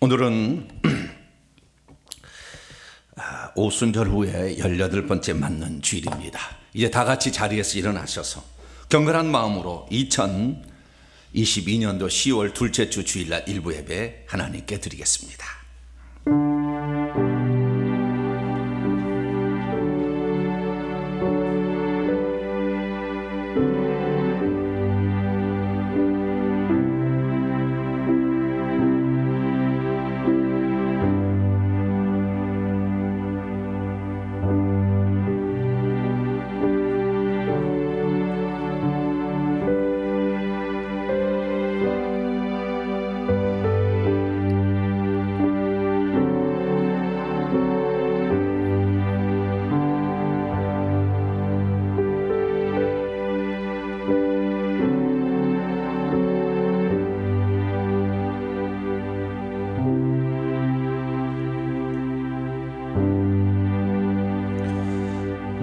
오늘은 오순절 후에 18번째 맞는 주일입니다. 이제 다 같이 자리에서 일어나셔서 경건한 마음으로 2022년도 10월 둘째 주 주일날 일부 예배 하나님께 드리겠습니다.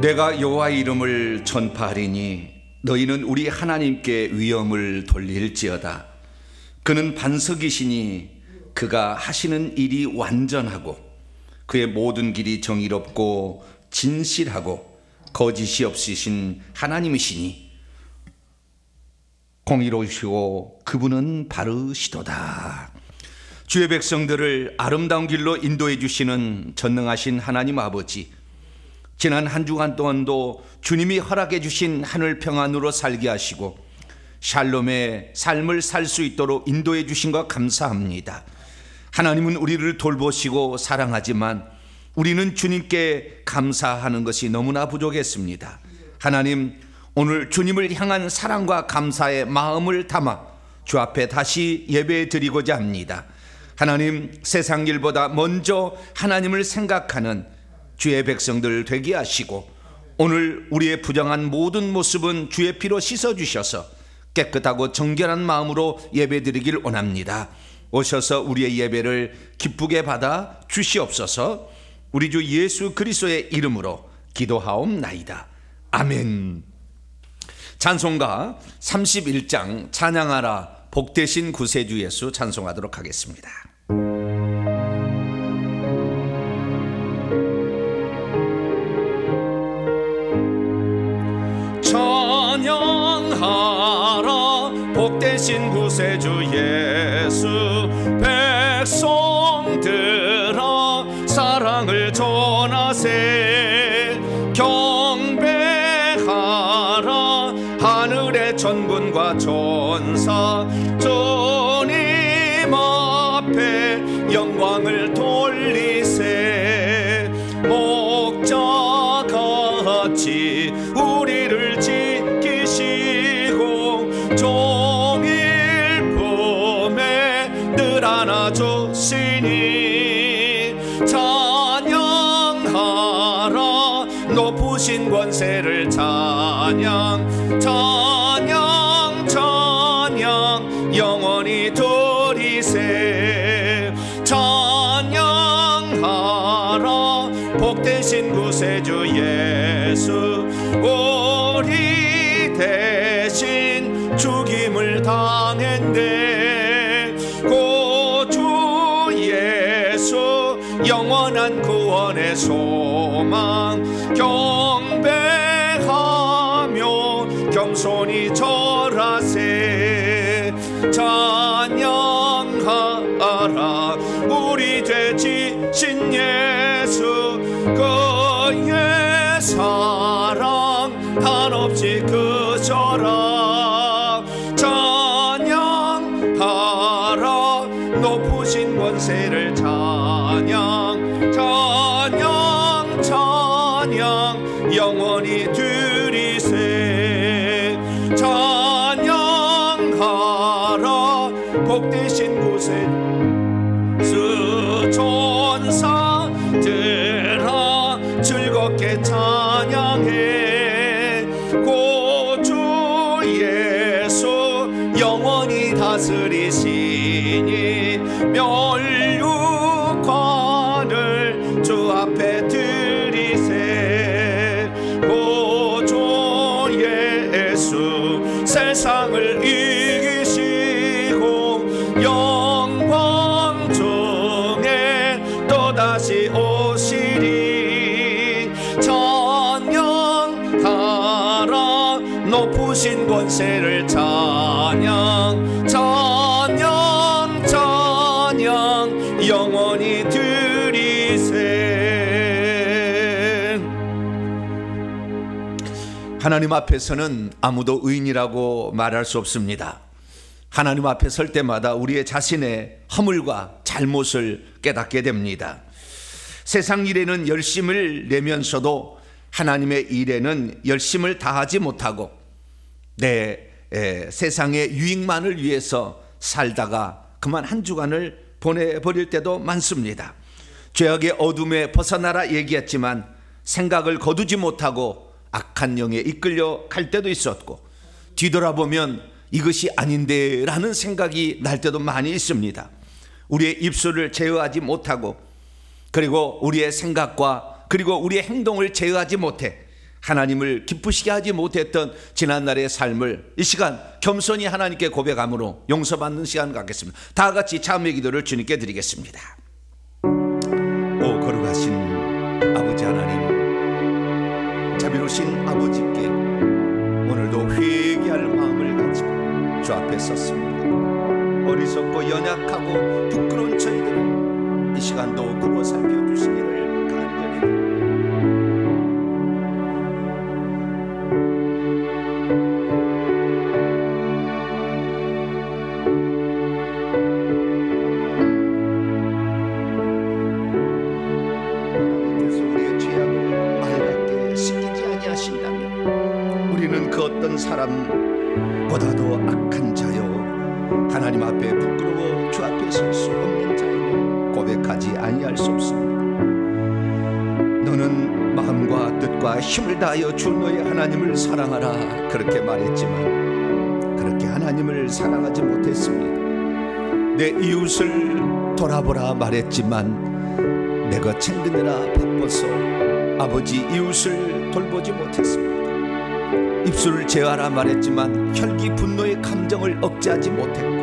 내가 여호와의 이름을 전파하리니 너희는 우리 하나님께 위엄을 돌릴지어다. 그는 반석이시니 그가 하시는 일이 완전하고 그의 모든 길이 정의롭고 진실하고 거짓이 없으신 하나님이시니 공의로우시고 그분은 바르시도다. 주의 백성들을 아름다운 길로 인도해 주시는 전능하신 하나님 아버지, 지난 한 주간 동안도 주님이 허락해 주신 하늘 평안으로 살게 하시고 샬롬의 삶을 살 수 있도록 인도해 주신 것 감사합니다. 하나님은 우리를 돌보시고 사랑하지만 우리는 주님께 감사하는 것이 너무나 부족했습니다. 하나님, 오늘 주님을 향한 사랑과 감사의 마음을 담아 주 앞에 다시 예배 드리고자 합니다. 하나님, 세상 일보다 먼저 하나님을 생각하는 주의 백성들 되게 하시고 오늘 우리의 부정한 모든 모습은 주의 피로 씻어주셔서 깨끗하고 정결한 마음으로 예배드리길 원합니다. 오셔서 우리의 예배를 기쁘게 받아 주시옵소서. 우리 주 예수 그리스도의 이름으로 기도하옵나이다. 아멘. 찬송가 31장 찬양하라 복되신 구세주 예수 찬송하도록 하겠습니다. 찬양하라 복되신 구세주 예수, 백성들아 사랑을 전하세. 경배하라 하늘의 천군과 천사, 주님 앞에 영광을 돌리세. 목자같이 우리를 지키시고 종일 품에 늘 안아주시니 찬양하라 높으신 권세를 찬양 찬양 찬양 영원히 드리세. 찬양하라 복되신 구세주 예수, 우리 대신 죽임을 당했네. 구주 예수 영원한 구원의 소망, 경배하며 겸손히 절하세. 찬양하라 우리 죄 지신 예수, 그의 사랑 한없이 크셔라. 찬양하라 높으신 권세를 찬양 찬양 찬양 영원히 드리세. 찬양하라 복되신 구세주, 천사들아 즐겁게 찬양해. 구주 예수 영원히 다스리시니 멸류관을 주 앞에 드리세. 구주 예수 세상을 이기시고 영광 주 높으신 권세를 찬양 찬양 찬양 영원히 드리세. 하나님 앞에서는 아무도 의인이라고 말할 수 없습니다. 하나님 앞에 설 때마다 우리의 자신의 허물과 잘못을 깨닫게 됩니다. 세상 일에는 열심을 내면서도 하나님의 일에는 열심을 다하지 못하고 내 세상의 유익만을 위해서 살다가 그만 한 주간을 보내버릴 때도 많습니다. 죄악의 어둠에 벗어나라 얘기했지만 생각을 거두지 못하고 악한 영에 이끌려 갈 때도 있었고, 뒤돌아보면 이것이 아닌데 라는 생각이 날 때도 많이 있습니다. 우리의 입술을 제어하지 못하고, 그리고 우리의 생각과 그리고 우리의 행동을 제어하지 못해 하나님을 기쁘시게 하지 못했던 지난날의 삶을 이 시간 겸손히 하나님께 고백함으로 용서받는 시간 갖겠습니다. 다 같이 참회 기도를 주님께 드리겠습니다. 오 거룩하신 아버지 하나님, 자비로우신 아버지께 오늘도 회개할 마음을 가지고 주 앞에 섰습니다. 어리석고 연약하고 부끄러운 저희들을 이 시간도 굽어 살펴주시기를 간절히 하나님께서 우리의 죄악을 맑게 씻기지 아니하신다면 우리는 그 어떤 사람보다도 악한 자요, 하나님 앞에 부끄러워 주 앞에 설 수 없는 자임을 고백하지 아니할 수 없습니다. 너는 마음과 뜻과 힘을 다하여 주 너의 하나님을 사랑하라 그렇게 말했지만 그렇게 하나님을 사랑하지 못했습니다. 내 이웃을 돌아보라 말했지만 내가 챙기느라 바빠서 아버지 이웃을 돌보지 못했습니다. 입술을 제어하라 말했지만 혈기 분노의 감정을 억제하지 못했고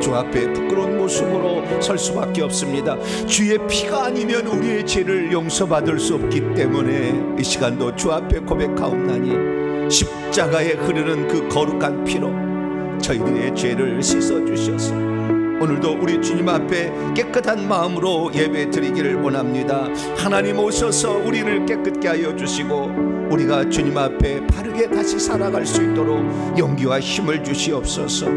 주 앞에 부끄러운 모습으로 설 수밖에 없습니다. 주의 피가 아니면 우리의 죄를 용서받을 수 없기 때문에 이 시간도 주 앞에 고백하옵나니 십자가에 흐르는 그 거룩한 피로 저희들의 죄를 씻어주셔서 오늘도 우리 주님 앞에 깨끗한 마음으로 예배 드리기를 원합니다. 하나님 오셔서 우리를 깨끗게 하여 주시고 우리가 주님 앞에 바르게 다시 살아갈 수 있도록 용기와 힘을 주시옵소서.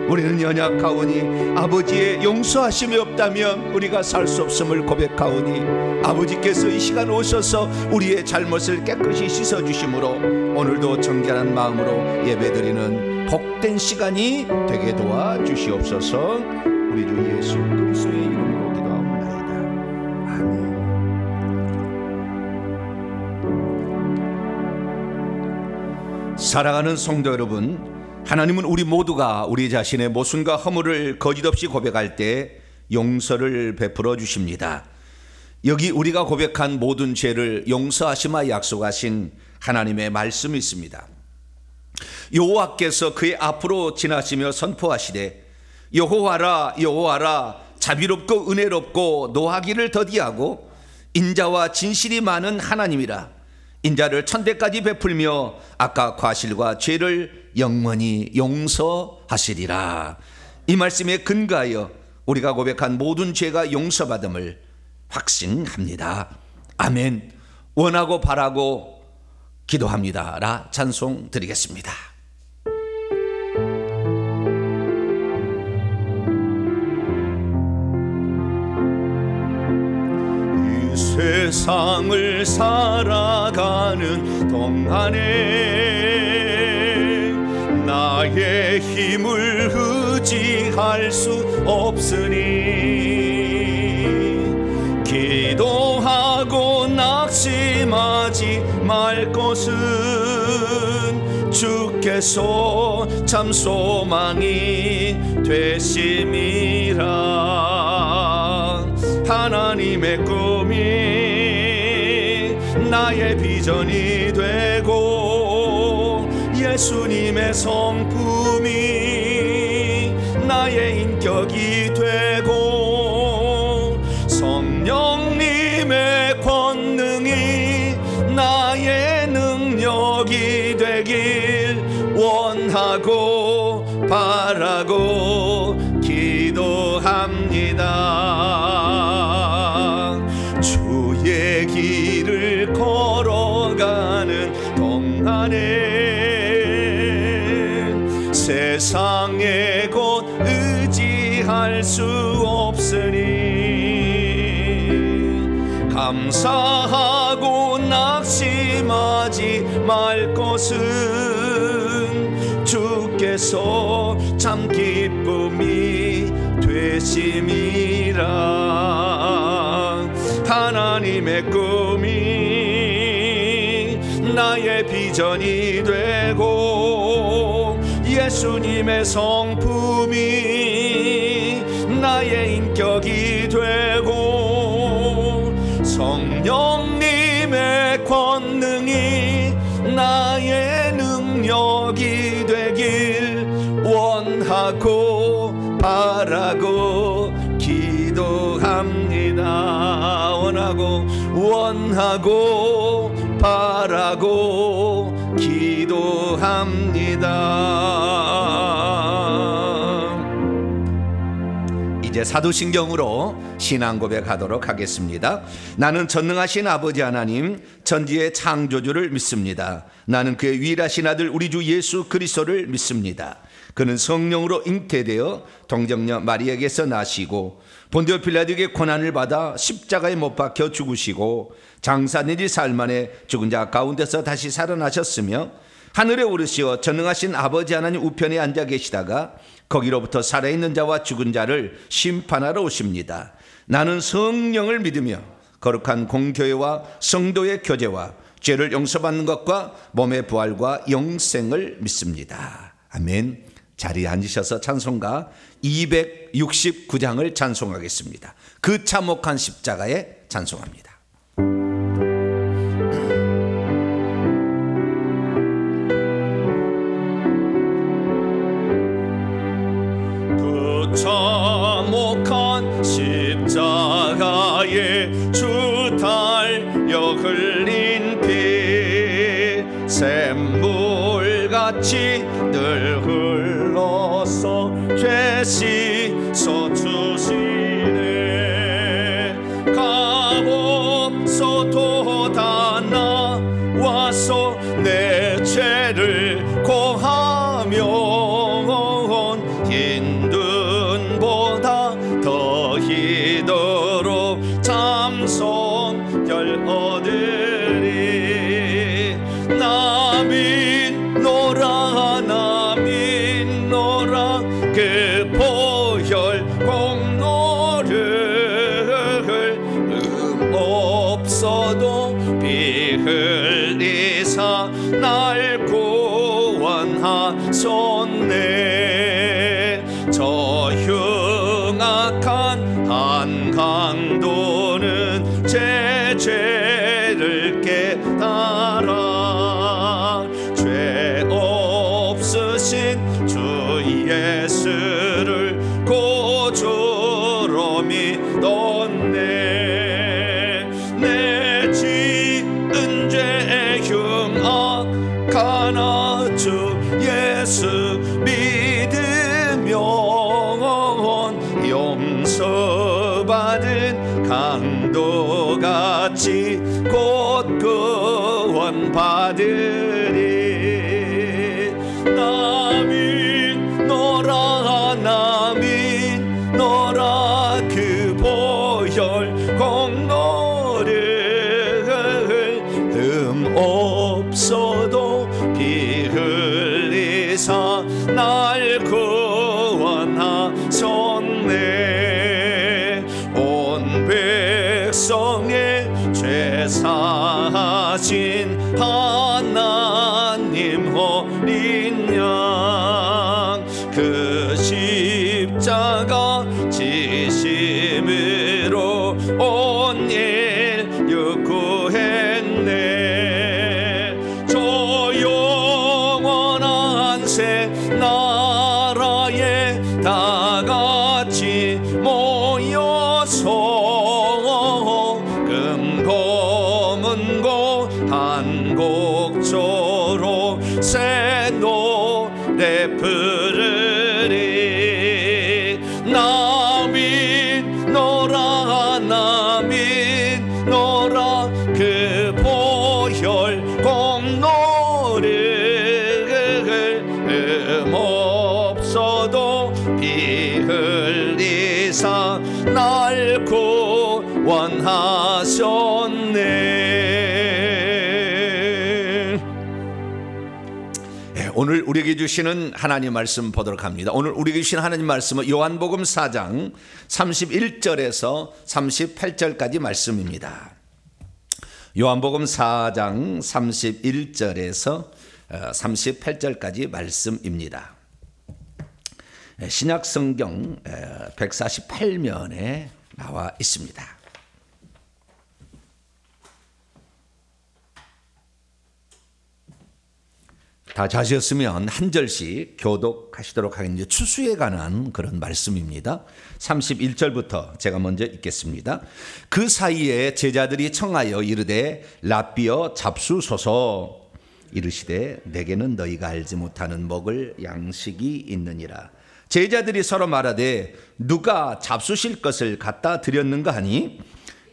우리는 연약하오니 아버지의 용서하심이 없다면 우리가 살 수 없음을 고백하오니 아버지께서 이 시간 오셔서 우리의 잘못을 깨끗이 씻어주심으로 오늘도 정결한 마음으로 예배드리는 복된 시간이 되게 도와주시옵소서. 우리 주 예수 그리스도의 이름으로 기도하옵나이다. 아멘. 사랑하는 성도 여러분, 하나님은 우리 모두가 우리 자신의 모순과 허물을 거짓없이 고백할 때 용서를 베풀어 주십니다. 여기 우리가 고백한 모든 죄를 용서하시마 약속하신 하나님의 말씀이 있습니다. 여호와께서 그의 앞으로 지나시며 선포하시되 여호와라 여호와라 자비롭고 은혜롭고 노하기를 더디하고 인자와 진실이 많은 하나님이라. 인자를 천대까지 베풀며 악과 과실과 죄를 영원히 용서하시리라. 이 말씀에 근거하여 우리가 고백한 모든 죄가 용서받음을 확신합니다. 아멘. 원하고 바라고 기도합니다 라 찬송 드리겠습니다. 세상을 살아가는 동안에 나의 힘을 의지할 수 없으니 기도하고 낙심하지 말 것은 주께서 참 소망이 되심이라. 하나님의 꿈이 나의 비전이 되고 예수님의 성품이 나의 인격이 되고 성령님의 권능이 나의 능력이 되길 원하고 바라고 기도합니다. 주의 길을 걸어가는 동안에 세상에 곧 의지할 수 없으니 감사하고 낙심하지 말 것은 주께서 참 기쁨이 되심이라. 하나님의 꿈이 나의 비전이 되고 예수님의 성품이 나의 인격이 되고 성령님의 권능이 나의 능력이 되길 원하고 바라고 기도합니다. 원하고 바라고 기도합니다. 이제 사도신경으로 신앙 고백하도록 하겠습니다. 나는 전능하신 아버지 하나님 천지의 창조주를 믿습니다. 나는 그의 유일하신 아들 우리 주 예수 그리스도를 믿습니다. 그는 성령으로 잉태되어 동정녀 마리아에게서 나시고 본디오 빌라도에게 고난을 받아 십자가에 못 박혀 죽으시고 장사된 지 사흘 만에 죽은 자 가운데서 다시 살아나셨으며 하늘에 오르시어 전능하신 아버지 하나님 우편에 앉아 계시다가 거기로부터 살아있는 자와 죽은 자를 심판하러 오십니다. 나는 성령을 믿으며 거룩한 공교회와 성도의 교제와 죄를 용서받는 것과 몸의 부활과 영생을 믿습니다. 아멘. 자리에 앉으셔서 찬송가 269장을 찬송하겠습니다. 그 참혹한 십자가에 찬송합니다. 그 참혹한 십자가에 주 달려 흘린 피 샘물같이 늘 흘러서 죄 씻어 주시네. 값없어도 다 나와서 내 죄를 고하며 힘든 보다 더 희도록 참선결 얻으리. 나 믿노라 나 믿노라 그 보혈 공로를 없어도 피 흘리사 날 구원하셨네. 저 흉악한 한강도는 제 죄를 깨달아 죄 없으신 주 예수를 구주로 믿었네. 내 지은 죄 흉악하나 주 예수 믿으면 용서받은 강도같이 곧 구원받으리. 나 믿노라 나 믿노라 그 보혈 공로를 없어도 피 흘리사 날 구원하셨네. 온 백성의 죄 사신 하나님 어린 양 그 십자가 지심으로 온 인류 구했네. 저 영원한 새 나라에 다 같이 모여서 금고문고 한곡조로 새 노 베푸르리. 나 믿노라 나 믿노라 그 보혈 공로를 없어도 피 흘리사 날 구원하셨네. 오늘 우리에게 주시는 하나님 말씀 보도록 합니다. 오늘 우리에게 주시는 하나님 말씀은 요한복음 4장 31절에서 38절까지 말씀입니다. 요한복음 4장 31절에서 38절까지 말씀입니다. 신약성경 148면에 나와 있습니다. 다 자셨으면 한 절씩 교독하시도록 하겠습니다. 추수에 관한 그런 말씀입니다. 31절부터 제가 먼저 읽겠습니다. 그 사이에 제자들이 청하여 이르되 랍비여 잡수소서. 이르시되 내게는 너희가 알지 못하는 먹을 양식이 있느니라. 제자들이 서로 말하되 누가 잡수실 것을 갖다 드렸는가 하니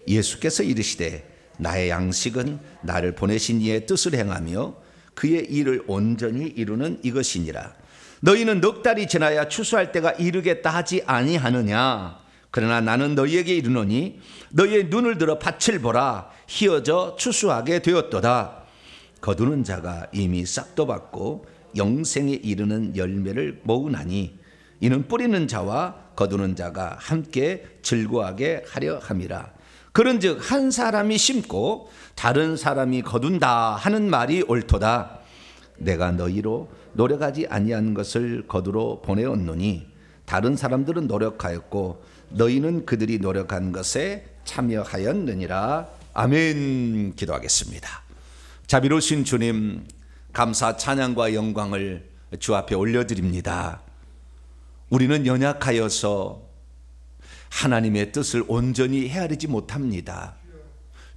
예수께서 이르시되 나의 양식은 나를 보내신 이의 뜻을 행하며 그의 일을 온전히 이루는 이것이니라. 너희는 넉 달이 지나야 추수할 때가 이르겠다 하지 아니하느냐. 그러나 나는 너희에게 이르노니 너희의 눈을 들어 밭을 보라. 희어져 추수하게 되었도다. 거두는 자가 이미 싹도 받고 영생에 이르는 열매를 모으나니 이는 뿌리는 자와 거두는 자가 함께 즐거워하게 하려 함이라. 그런즉 한 사람이 심고 다른 사람이 거둔다 하는 말이 옳도다. 내가 너희로 노력하지 아니한 것을 거두러 보내었노니 다른 사람들은 노력하였고 너희는 그들이 노력한 것에 참여하였느니라. 아멘. 기도하겠습니다. 자비로우신 주님, 감사 찬양과 영광을 주 앞에 올려드립니다. 우리는 연약하여서 하나님의 뜻을 온전히 헤아리지 못합니다.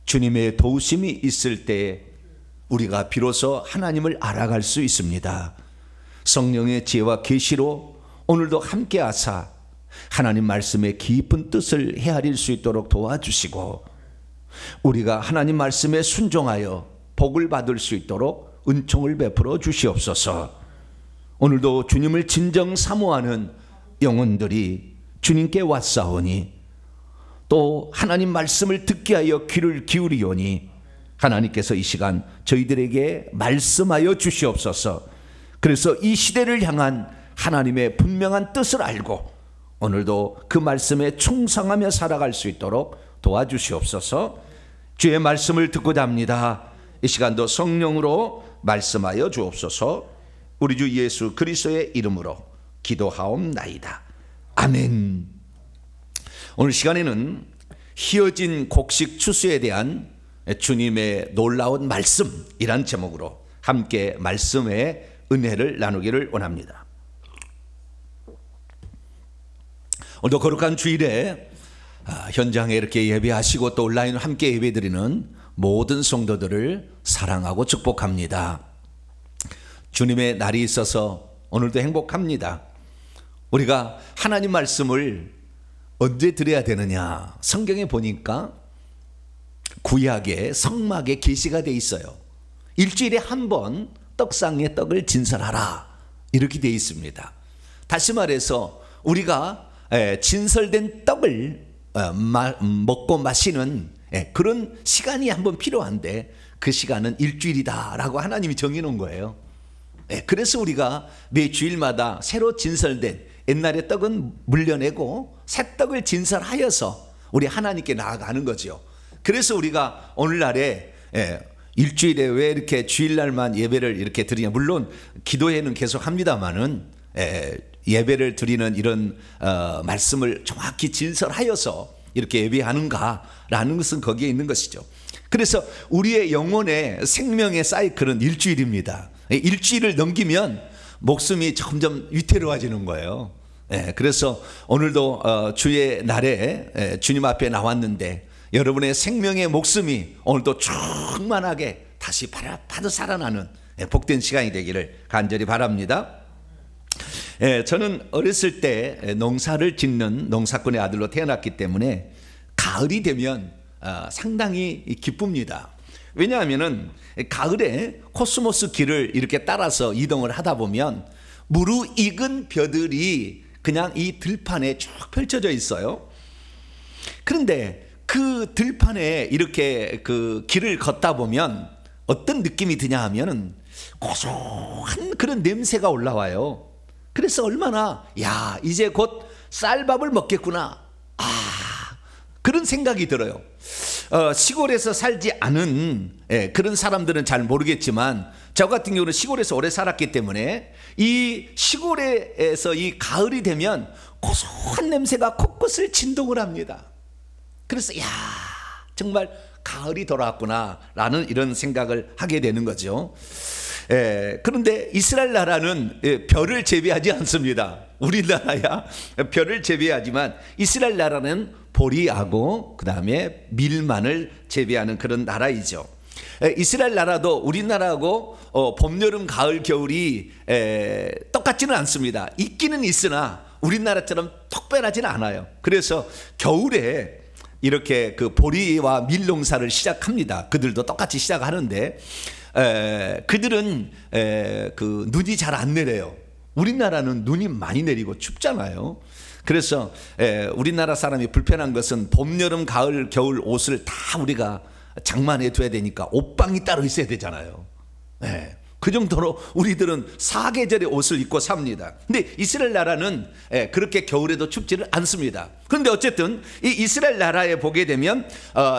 주님의 도우심이 있을 때 우리가 비로소 하나님을 알아갈 수 있습니다. 성령의 지혜와 계시로 오늘도 함께하사 하나님 말씀의 깊은 뜻을 헤아릴 수 있도록 도와주시고 우리가 하나님 말씀에 순종하여 복을 받을 수 있도록 은총을 베풀어 주시옵소서. 오늘도 주님을 진정 사모하는 영혼들이 주님께 왔사오니 또 하나님 말씀을 듣게 하여 귀를 기울이오니 하나님께서 이 시간 저희들에게 말씀하여 주시옵소서. 그래서 이 시대를 향한 하나님의 분명한 뜻을 알고 오늘도 그 말씀에 충성하며 살아갈 수 있도록 도와주시옵소서. 주의 말씀을 듣고자 합니다. 이 시간도 성령으로 말씀하여 주옵소서. 우리 주 예수 그리스도의 이름으로 기도하옵나이다. 아멘. 오늘 시간에는 희어진 곡식 추수에 대한 주님의 놀라운 말씀이란 제목으로 함께 말씀의 은혜를 나누기를 원합니다. 오늘도 거룩한 주일에 현장에 이렇게 예배하시고 또 온라인으로 함께 예배드리는 모든 성도들을 사랑하고 축복합니다. 주님의 날이 있어서 오늘도 행복합니다. 우리가 하나님 말씀을 언제 드려야 되느냐, 성경에 보니까 구약의 성막에 계시가 돼 있어요. 일주일에 한 번 떡상에 떡을 진설하라 이렇게 돼 있습니다. 다시 말해서 우리가 진설된 떡을 먹고 마시는 그런 시간이 한번 필요한데 그 시간은 일주일이다라고 하나님이 정해놓은 거예요. 그래서 우리가 매 주일마다 새로 진설된 옛날의 떡은 물려내고 새 떡을 진설하여서 우리 하나님께 나아가는 거죠. 그래서 우리가 오늘날에 일주일에 왜 이렇게 주일날만 예배를 이렇게 드리냐, 물론 기도회는 계속 합니다만은 예배를 드리는 이런 말씀을 정확히 진설하여서 이렇게 예배하는가라는 것은 거기에 있는 것이죠. 그래서 우리의 영혼의 생명의 사이클은 일주일입니다. 일주일을 넘기면 목숨이 점점 위태로워지는 거예요. 그래서 오늘도 주의 날에 주님 앞에 나왔는데 여러분의 생명의 목숨이 오늘도 충만하게 다시 바로 살아나는 복된 시간이 되기를 간절히 바랍니다. 저는 어렸을 때 농사를 짓는 농사꾼의 아들로 태어났기 때문에 가을이 되면 상당히 기쁩니다. 왜냐하면 가을에 코스모스 길을 이렇게 따라서 이동을 하다 보면 무르익은 벼들이 그냥 이 들판에 쭉 펼쳐져 있어요. 그런데 그 들판에 이렇게 그 길을 걷다 보면 어떤 느낌이 드냐 하면은 고소한 그런 냄새가 올라와요. 그래서 얼마나 이제 곧 쌀밥을 먹겠구나 그런 생각이 들어요. 시골에서 살지 않은 그런 사람들은 잘 모르겠지만 저 같은 경우는 시골에서 오래 살았기 때문에 이 시골에서 이 가을이 되면 고소한 냄새가 곳곳을 진동을 합니다. 그래서 정말 가을이 돌아왔구나 라는 이런 생각을 하게 되는 거죠. 그런데 이스라엘 나라는 벼를 재배하지 않습니다. 우리나라야 벼를 재배하지만 이스라엘 나라는 보리하고 그 다음에 밀만을 재배하는 그런 나라이죠. 이스라엘 나라도 우리나라하고 봄, 여름, 가을, 겨울이 똑같지는 않습니다. 있기는 있으나 우리나라처럼 특별하지는 않아요. 그래서 겨울에 이렇게 그 보리와 밀 농사를 시작합니다. 그들도 똑같이 시작하는데 그들은 그 눈이 잘 안 내려요. 우리나라는 눈이 많이 내리고 춥잖아요. 그래서 우리나라 사람이 불편한 것은 봄, 여름, 가을, 겨울 옷을 다 우리가 장만해 둬야 되니까 옷방이 따로 있어야 되잖아요. 그 정도로 우리들은 사계절의 옷을 입고 삽니다. 근데 이스라엘 나라는 그렇게 겨울에도 춥지를 않습니다. 그런데 어쨌든 이 이스라엘 나라에 보게 되면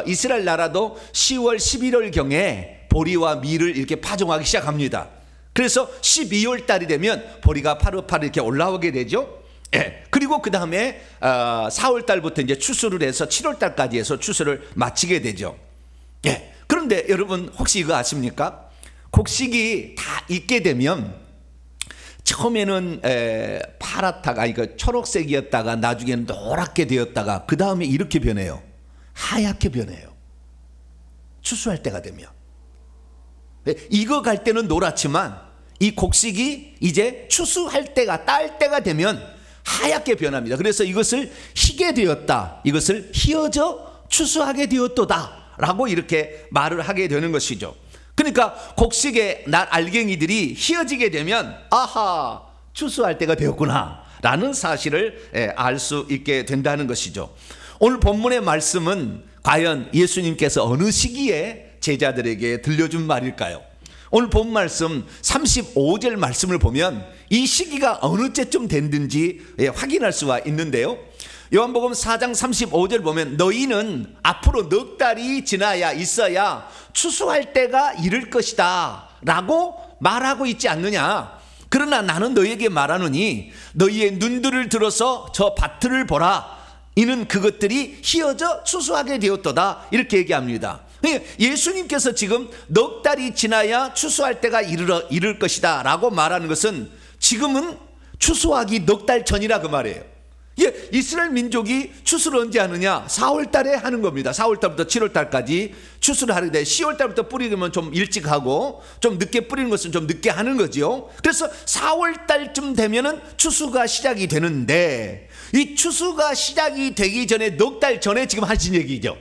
이스라엘 나라도 10월 11월 경에 보리와 밀을 이렇게 파종하기 시작합니다. 그래서 12월 달이 되면 보리가 파릇파릇 이렇게 올라오게 되죠. 그리고 그 다음에 4월 달부터 이제 추수를 해서 7월 달까지 해서 추수를 마치게 되죠. 그런데 여러분 혹시 이거 아십니까? 곡식이 다 익게 되면 처음에는 파랗다가 초록색이었다가 나중에는 노랗게 되었다가 그 다음에 이렇게 변해요. 하얗게 변해요. 추수할 때가 되면. 익어갈 때는 노랗지만 이 곡식이 이제 추수할 때가 딸 때가 되면 하얗게 변합니다. 그래서 이것을 희게 되었다, 이것을 희어져 추수하게 되었도다 라고 이렇게 말을 하게 되는 것이죠. 그러니까 곡식의 알갱이들이 희어지게 되면 아하, 추수할 때가 되었구나 라는 사실을 알 수 있게 된다는 것이죠. 오늘 본문의 말씀은 과연 예수님께서 어느 시기에 제자들에게 들려준 말일까요? 오늘 본 말씀 35절 말씀을 보면 이 시기가 어느 때쯤 됐는지 확인할 수가 있는데요. 요한복음 4장 35절 보면 너희는 앞으로 넉 달이 지나야 있어야 추수할 때가 이를 것이다 라고 말하고 있지 않느냐. 그러나 나는 너희에게 말하노니 너희의 눈들을 들어서 저 밭을 보라. 이는 그것들이 희어져 추수하게 되었도다 이렇게 얘기합니다. 예수님께서 지금 넉 달이 지나야 추수할 때가 이를 것이다 라고 말하는 것은 지금은 추수하기 넉 달 전이라 그 말이에요. 이스라엘 민족이 추수를 언제 하느냐? 4월 달에 하는 겁니다. 4월 달부터 7월 달까지 추수를 하는데 10월 달부터 뿌리면 좀 일찍 하고 좀 늦게 뿌리는 것은 좀 늦게 하는 거죠. 그래서 4월 달쯤 되면은 추수가 시작이 되는데 이 추수가 시작이 되기 전에 넉 달 전에 지금 하신 얘기죠.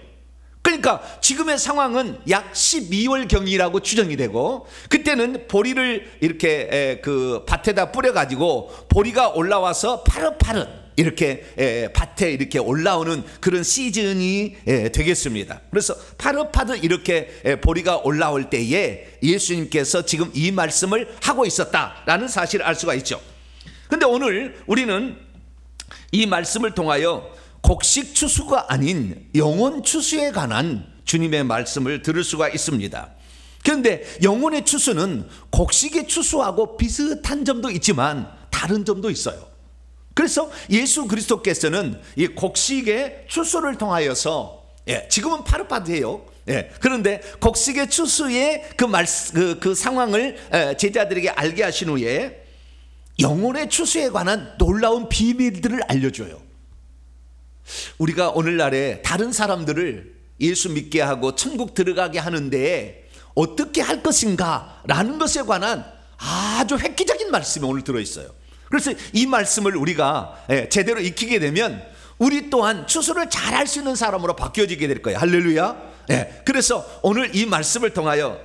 그러니까 지금의 상황은 약 12월 경이라고 추정이 되고 그때는 보리를 이렇게 그 밭에다 뿌려가지고 보리가 올라와서 파릇파릇 이렇게 밭에 이렇게 올라오는 그런 시즌이 되겠습니다. 그래서 파릇파릇 이렇게 보리가 올라올 때에 예수님께서 지금 이 말씀을 하고 있었다라는 사실을 알 수가 있죠. 그런데 오늘 우리는 이 말씀을 통하여 곡식 추수가 아닌 영혼 추수에 관한 주님의 말씀을 들을 수가 있습니다. 그런데 영혼의 추수는 곡식의 추수하고 비슷한 점도 있지만 다른 점도 있어요. 그래서 예수 그리스도께서는 이 곡식의 추수를 통하여서 지금은 파릇파릇해요. 그런데 곡식의 추수의 그 상황을 제자들에게 알게 하신 후에 영혼의 추수에 관한 놀라운 비밀들을 알려줘요. 우리가 오늘날에 다른 사람들을 예수 믿게 하고 천국 들어가게 하는데 어떻게 할 것인가 라는 것에 관한 아주 획기적인 말씀이 오늘 들어있어요. 그래서 이 말씀을 우리가 제대로 익히게 되면 우리 또한 추수를 잘할 수 있는 사람으로 바뀌어지게 될 거예요. 할렐루야. 그래서 오늘 이 말씀을 통하여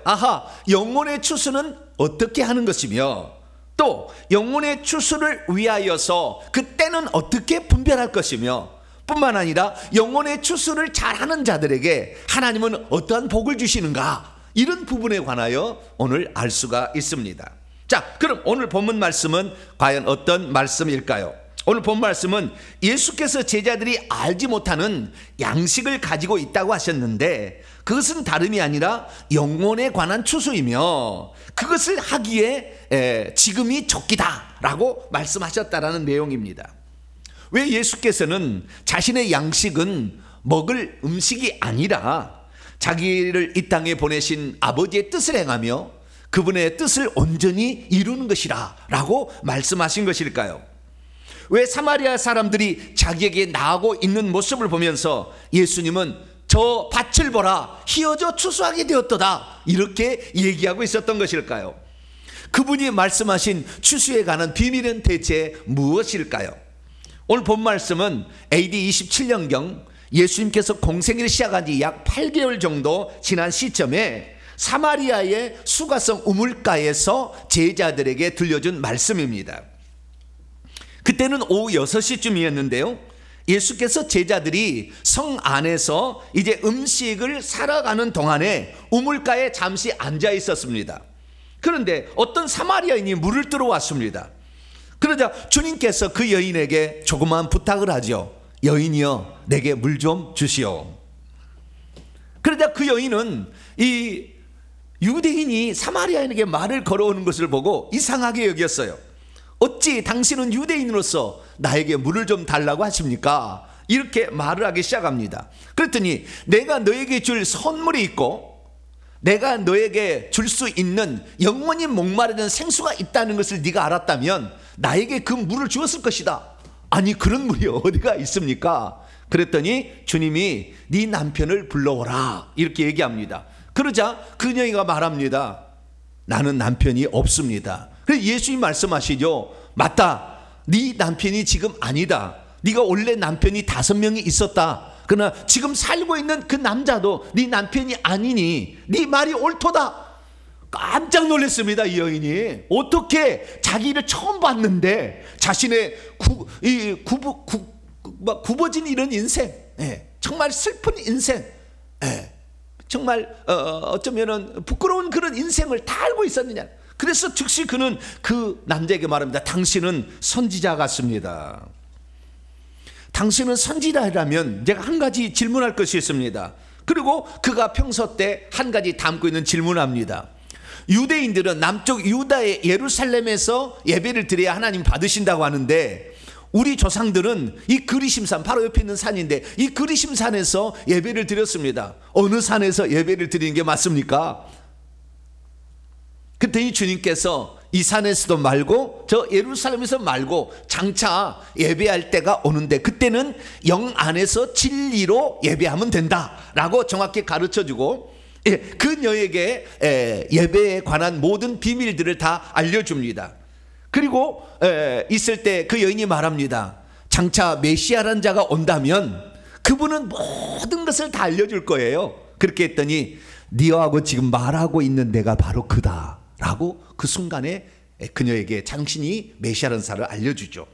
영혼의 추수는 어떻게 하는 것이며 또 영혼의 추수를 위하여서 그때는 어떻게 분별할 것이며 뿐만 아니라 영혼의 추수를 잘하는 자들에게 하나님은 어떠한 복을 주시는가, 이런 부분에 관하여 오늘 알 수가 있습니다. 자, 그럼 오늘 본문 말씀은 과연 어떤 말씀일까요? 오늘 본 말씀은 예수께서 제자들이 알지 못하는 양식을 가지고 있다고 하셨는데 그것은 다름이 아니라 영혼에 관한 추수이며 그것을 하기에 지금이 적기다라고 말씀하셨다라는 내용입니다. 왜 예수께서는 자신의 양식은 먹을 음식이 아니라 자기를 이 땅에 보내신 아버지의 뜻을 행하며 그분의 뜻을 온전히 이루는 것이라 라고 말씀하신 것일까요? 왜 사마리아 사람들이 자기에게 나아가고 있는 모습을 보면서 예수님은 저 밭을 보라 희어져 추수하게 되었도다 이렇게 얘기하고 있었던 것일까요? 그분이 말씀하신 추수에 관한 비밀은 대체 무엇일까요? 오늘 본 말씀은 AD 27년경 예수님께서 공생애를 시작한 지 약 8개월 정도 지난 시점에 사마리아의 수가성 우물가에서 제자들에게 들려준 말씀입니다. 그때는 오후 6시쯤이었는데요. 예수께서 제자들이 성 안에서 이제 음식을 사러 가는 동안에 우물가에 잠시 앉아 있었습니다. 그런데 어떤 사마리아인이 물을 들어왔습니다. 그러자 주님께서 그 여인에게 조그마한 부탁을 하죠. 여인이여, 내게 물 좀 주시오. 그러자 그 여인은 이 유대인이 사마리아인에게 말을 걸어오는 것을 보고 이상하게 여겼어요. 어찌 당신은 유대인으로서 나에게 물을 좀 달라고 하십니까? 이렇게 말을 하기 시작합니다. 그랬더니 내가 너에게 줄 선물이 있고 내가 너에게 줄 수 있는 영원히 목마르는 생수가 있다는 것을 네가 알았다면 나에게 그 물을 주었을 것이다. 아니, 그런 물이 어디가 있습니까? 그랬더니 주님이 네 남편을 불러오라 이렇게 얘기합니다. 그러자 그녀가 말합니다. 나는 남편이 없습니다. 그래서 예수님 말씀하시죠. 맞다, 네 남편이 지금 아니다. 네가 원래 남편이 5명이 있었다. 그러나 지금 살고 있는 그 남자도 네 남편이 아니니 네 말이 옳도다. 깜짝 놀랐습니다. 이 여인이 어떻게 자기를 처음 봤는데 자신의 굽어진 이런 인생, 정말 슬픈 인생, 정말 어쩌면은 부끄러운 그런 인생을 다 알고 있었느냐. 그래서 즉시 그는 그 남자에게 말합니다. 당신은 선지자 같습니다. 당신은 선지자라면 제가 한 가지 질문할 것이 있습니다. 그리고 그가 평소 때 한 가지 담고 있는 질문합니다. 유대인들은 남쪽 유다의 예루살렘에서 예배를 드려야 하나님 받으신다고 하는데 우리 조상들은 이 그리심산, 바로 옆에 있는 산인데 이 그리심산에서 예배를 드렸습니다. 어느 산에서 예배를 드리는 게 맞습니까? 그때 이 주님께서 이 산에서도 말고 저 예루살렘에서 말고 장차 예배할 때가 오는데 그때는 영 안에서 진리로 예배하면 된다라고 정확히 가르쳐주고 그녀에게 예배에 관한 모든 비밀들을 다 알려줍니다. 그리고 있을 때 그 여인이 말합니다. 장차 메시아라는 자가 온다면 그분은 모든 것을 다 알려줄 거예요. 그렇게 했더니 네하고 지금 말하고 있는 내가 바로 그다 라고 그 순간에 그녀에게 당신이 메시아라는 사를 알려주죠.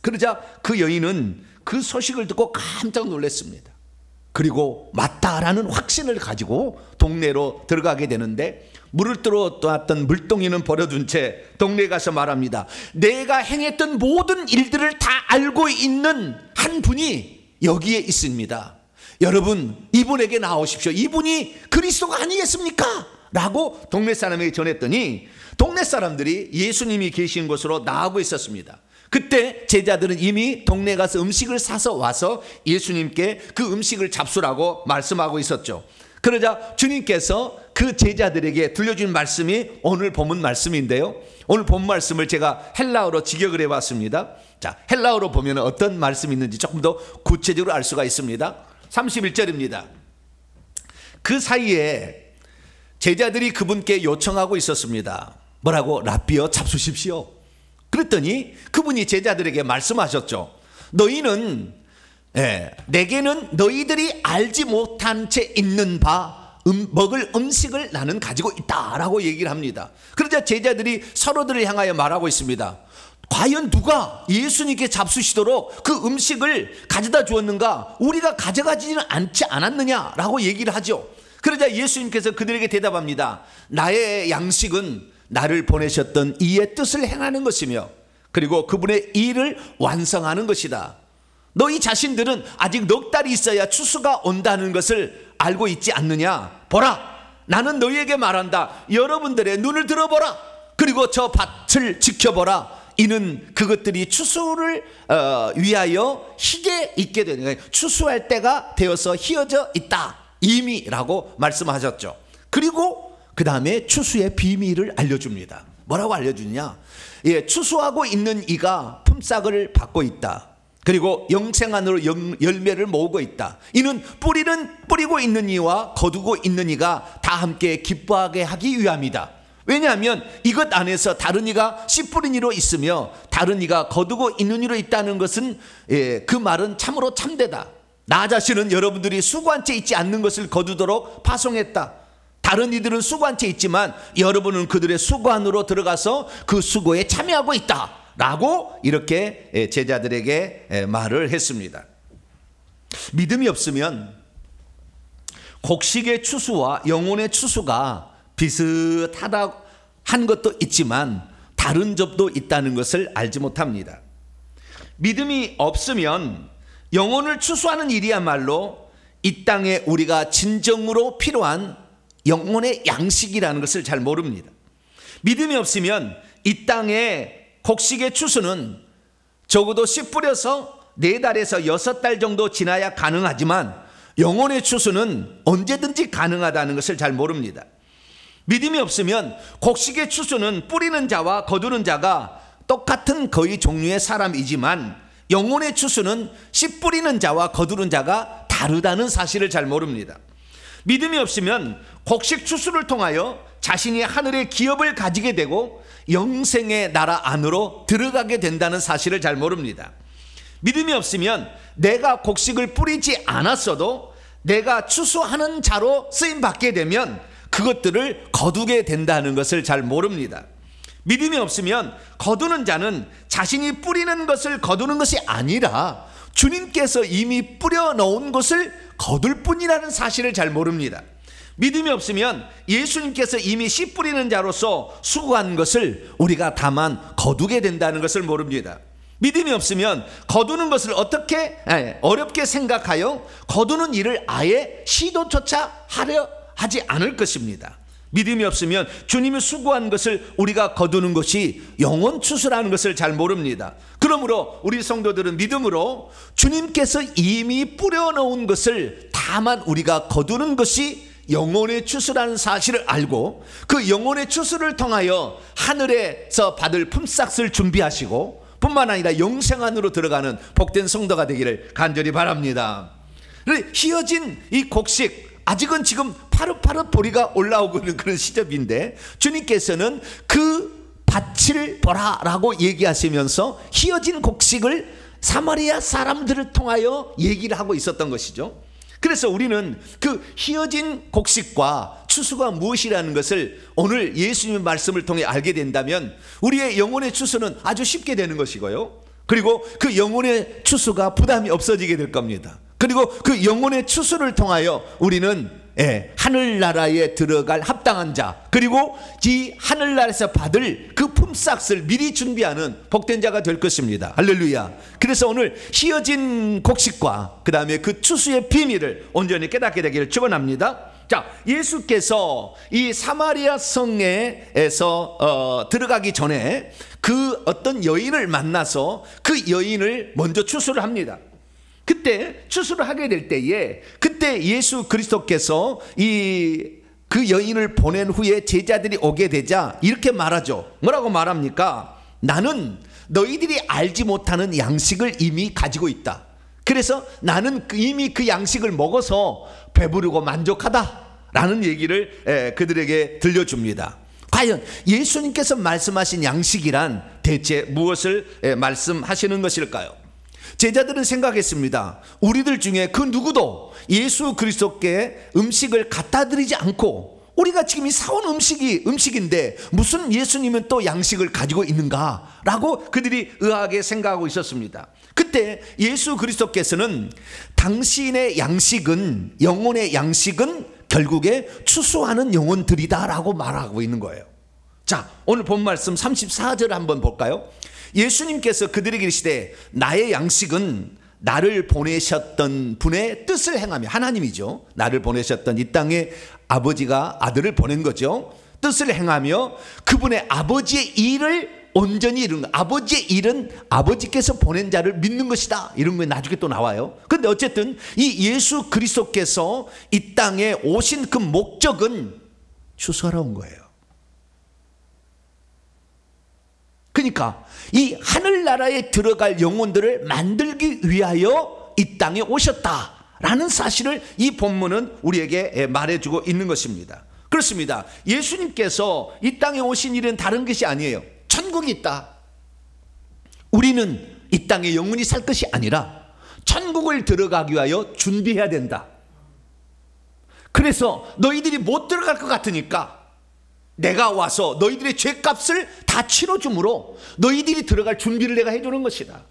그러자 그 여인은 그 소식을 듣고 깜짝 놀랐습니다. 그리고 맞다라는 확신을 가지고 동네로 들어가게 되는데 물을 들어왔던 물동이는 버려둔 채 동네에 가서 말합니다. 내가 행했던 모든 일들을 다 알고 있는 한 분이 여기에 있습니다. 여러분, 이분에게 나오십시오. 이분이 그리스도가 아니겠습니까? 라고 동네 사람에게 전했더니 동네 사람들이 예수님이 계신 곳으로 나아가고 있었습니다. 그때 제자들은 이미 동네에 가서 음식을 사서 와서 예수님께 그 음식을 잡수라고 말씀하고 있었죠. 그러자 주님께서 그 제자들에게 들려준 말씀이 오늘 본문 말씀인데요. 오늘 본 말씀을 제가 헬라어로 직역을 해봤습니다. 자, 헬라어로 보면 어떤 말씀이 있는지 조금 더 구체적으로 알 수가 있습니다. 31절입니다. 그 사이에 제자들이 그분께 요청하고 있었습니다. 뭐라고? 랍비여 잡수십시오. 그랬더니 그분이 제자들에게 말씀하셨죠. 너희는 내게는 너희들이 알지 못한 채 있는 바 먹을 음식을 나는 가지고 있다라고 얘기를 합니다. 그러자 제자들이 서로들을 향하여 말하고 있습니다. 과연 누가 예수님께 잡수시도록 그 음식을 가져다 주었는가? 우리가 가져가지는 않지 않았느냐라고 얘기를 하죠. 그러자 예수님께서 그들에게 대답합니다. 나의 양식은 나를 보내셨던 이의 뜻을 행하는 것이며 그리고 그분의 일을 완성하는 것이다. 너희 자신들은 아직 넉 달이 있어야 추수가 온다는 것을 알고 있지 않느냐? 보라, 나는 너희에게 말한다. 여러분들의 눈을 들어보라. 그리고 저 밭을 지켜보라. 이는 그것들이 추수를 위하여 희게 있게 되는 거예요. 추수할 때가 되어서 희어져 있다 이미라고 말씀하셨죠. 그리고 그 다음에 추수의 비밀을 알려줍니다. 뭐라고 알려주냐? 추수하고 있는 이가 품삯을 받고 있다. 그리고 영생안으로 열매를 모으고 있다. 이는 뿌리고 있는 이와 거두고 있는 이가 다 함께 기뻐하게 하기 위함이다. 왜냐하면 이것 안에서 다른 이가 씨 뿌린 이로 있으며 다른 이가 거두고 있는 이로 있다는 것은 그 말은 참으로 참되다. 나 자신은 여러분들이 수고한 채 있지 않는 것을 거두도록 파송했다. 다른 이들은 수고한 채 있지만 여러분은 그들의 수고 안으로 들어가서 그 수고에 참여하고 있다 라고 이렇게 제자들에게 말을 했습니다. 믿음이 없으면 곡식의 추수와 영혼의 추수가 비슷하다 한 것도 있지만 다른 점도 있다는 것을 알지 못합니다. 믿음이 없으면 영혼을 추수하는 일이야말로 이 땅에 우리가 진정으로 필요한 영혼의 양식이라는 것을 잘 모릅니다. 믿음이 없으면 이 땅의 곡식의 추수는 적어도 씨 뿌려서 4달에서 6달 정도 지나야 가능하지만 영혼의 추수는 언제든지 가능하다는 것을 잘 모릅니다. 믿음이 없으면 곡식의 추수는 뿌리는 자와 거두는 자가 똑같은 거의 종류의 사람이지만 영혼의 추수는 씨 뿌리는 자와 거두는 자가 다르다는 사실을 잘 모릅니다. 믿음이 없으면 곡식 추수를 통하여 자신이 하늘의 기업을 가지게 되고 영생의 나라 안으로 들어가게 된다는 사실을 잘 모릅니다. 믿음이 없으면 내가 곡식을 뿌리지 않았어도 내가 추수하는 자로 쓰임받게 되면 그것들을 거두게 된다는 것을 잘 모릅니다. 믿음이 없으면 거두는 자는 자신이 뿌리는 것을 거두는 것이 아니라 주님께서 이미 뿌려놓은 것을 거둘 뿐이라는 사실을 잘 모릅니다. 믿음이 없으면 예수님께서 이미 씨 뿌리는 자로서 수고한 것을 우리가 다만 거두게 된다는 것을 모릅니다. 믿음이 없으면 거두는 것을 어떻게 어렵게 생각하여 거두는 일을 아예 시도조차 하지 않을 것입니다. 믿음이 없으면 주님이 수고한 것을 우리가 거두는 것이 영혼 추수라는 것을 잘 모릅니다. 그러므로 우리 성도들은 믿음으로 주님께서 이미 뿌려놓은 것을 다만 우리가 거두는 것이 영혼의 추수라는 사실을 알고 그 영혼의 추수를 통하여 하늘에서 받을 품삯을 준비하시고 뿐만 아니라 영생 안으로 들어가는 복된 성도가 되기를 간절히 바랍니다. 희어진 이 곡식, 아직은 지금 파릇파릇 보리가 올라오고 있는 그런 시점인데 주님께서는 그 밭을 보라라고 얘기하시면서 희어진 곡식을 사마리아 사람들을 통하여 얘기를 하고 있었던 것이죠. 그래서 우리는 그 희어진 곡식과 추수가 무엇이라는 것을 오늘 예수님의 말씀을 통해 알게 된다면 우리의 영혼의 추수는 아주 쉽게 되는 것이고요. 그리고 그 영혼의 추수가 부담이 없어지게 될 겁니다. 그리고 그 영혼의 추수를 통하여 우리는 하늘나라에 들어갈 합당한 자, 그리고 이 하늘나라에서 받을 그 품삯을 미리 준비하는 복된 자가 될 것입니다. 할렐루야. 그래서 오늘 희어진 곡식과 그 다음에 그 추수의 비밀을 온전히 깨닫게 되기를 축원합니다. 자, 예수께서 이 사마리아 성에서 들어가기 전에 그 어떤 여인을 만나서 그 여인을 먼저 추수를 합니다. 그때 추수를 하게 될 때에 그때 예수 그리스도께서 그 여인을 보낸 후에 제자들이 오게 되자 이렇게 말하죠. 뭐라고 말합니까? 나는 너희들이 알지 못하는 양식을 이미 가지고 있다. 그래서 나는 이미 그 양식을 먹어서 배부르고 만족하다 라는 얘기를 그들에게 들려줍니다. 과연 예수님께서 말씀하신 양식이란 대체 무엇을 말씀하시는 것일까요? 제자들은 생각했습니다. 우리들 중에 그 누구도 예수 그리스도께 음식을 갖다 드리지 않고, 우리가 지금 이 사온 음식인데 무슨 예수님은 또 양식을 가지고 있는가라고 그들이 의아하게 생각하고 있었습니다. 그때 예수 그리스도께서는 당신의 양식은, 영혼의 양식은 결국에 추수하는 영혼들이다라고 말하고 있는 거예요. 자, 오늘 본 말씀 34절 한번 볼까요? 예수님께서 그들에게 이르시되 나의 양식은 나를 보내셨던 분의 뜻을 행하며, 하나님이죠, 나를 보내셨던 이 땅에 아버지가 아들을 보낸 거죠. 뜻을 행하며 그분의 아버지의 일을 온전히 이룬 것. 아버지의 일은 아버지께서 보낸 자를 믿는 것이다, 이런 거 나중에 또 나와요. 그런데 어쨌든 이 예수 그리스도께서 이 땅에 오신 그 목적은 추수하러 온 거예요. 그러니까 이 하늘나라에 들어갈 영혼들을 만들기 위하여 이 땅에 오셨다라는 사실을 이 본문은 우리에게 말해주고 있는 것입니다. 그렇습니다. 예수님께서 이 땅에 오신 일은 다른 것이 아니에요. 천국이 있다. 우리는 이 땅에 영원히 살 것이 아니라 천국을 들어가기 위하여 준비해야 된다. 그래서 너희들이 못 들어갈 것 같으니까 내가 와서 너희들의 죄값을 다 치러주므로 너희들이 들어갈 준비를 내가 해주는 것이다.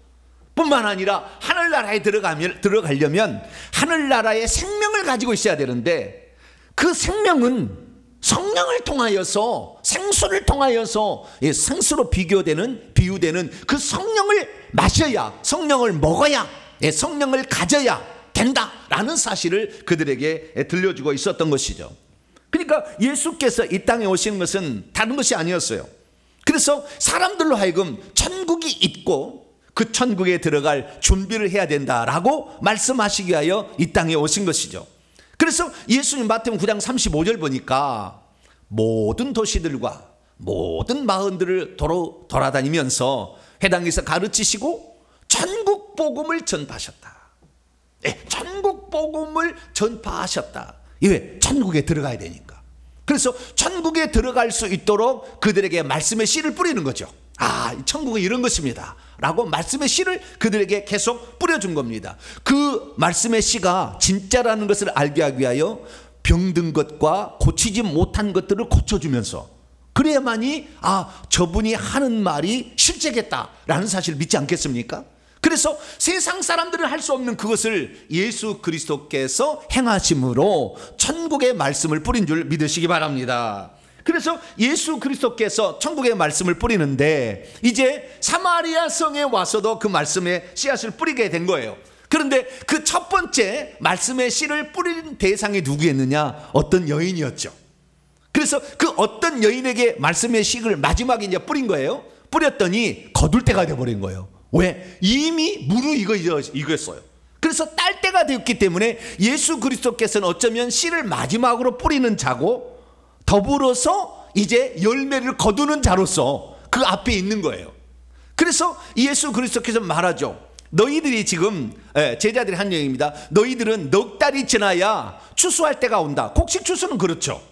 뿐만 아니라 하늘나라에 들어가려면 하늘나라의 생명을 가지고 있어야 되는데, 그 생명은 성령을 통하여서, 생수를 통하여서, 생수로 비유되는 그 성령을 마셔야, 성령을 먹어야, 성령을 가져야 된다라는 사실을 그들에게 들려주고 있었던 것이죠. 그러니까 예수께서 이 땅에 오신 것은 다른 것이 아니었어요. 그래서 사람들로 하여금 천국이 있고 그 천국에 들어갈 준비를 해야 된다라고 말씀하시기 위하여 이 땅에 오신 것이죠. 그래서 예수님 마태복음 9장 35절 보니까 모든 도시들과 모든 마을들을 돌아다니면서 회당에서 가르치시고 천국 복음을 전파하셨다. 천국 복음을 전파하셨다. 왜? 천국에 들어가야 되니까. 그래서 천국에 들어갈 수 있도록 그들에게 말씀의 씨를 뿌리는 거죠. 아, 천국은 이런 것입니다 라고 말씀의 씨를 그들에게 계속 뿌려준 겁니다. 그 말씀의 씨가 진짜라는 것을 알게 하기 위하여 병든 것과 고치지 못한 것들을 고쳐주면서, 그래야만이 저분이 하는 말이 실제겠다라는 사실을 믿지 않겠습니까? 그래서 세상 사람들은 할 수 없는 그것을 예수 그리스도께서 행하심으로 천국의 말씀을 뿌린 줄 믿으시기 바랍니다. 그래서 예수 그리스도께서 천국의 말씀을 뿌리는데 이제 사마리아 성에 와서도 그 말씀의 씨앗을 뿌리게 된 거예요. 그런데 그 첫 번째 말씀의 씨를 뿌린 대상이 누구였느냐? 어떤 여인이었죠. 그래서 그 어떤 여인에게 말씀의 씨를 마지막에 이제 뿌린 거예요. 뿌렸더니 거둘 때가 돼버린 거예요. 왜? 이미 무르익었어요. 그래서 딸 때가 되었기 때문에 예수 그리스도께서는 어쩌면 씨를 마지막으로 뿌리는 자고 더불어서 이제 열매를 거두는 자로서 그 앞에 있는 거예요. 그래서 예수 그리스도께서 말하죠. 너희들이 지금, 제자들이 한 얘기입니다. 너희들은 넉 달이 지나야 추수할 때가 온다. 곡식 추수는 그렇죠.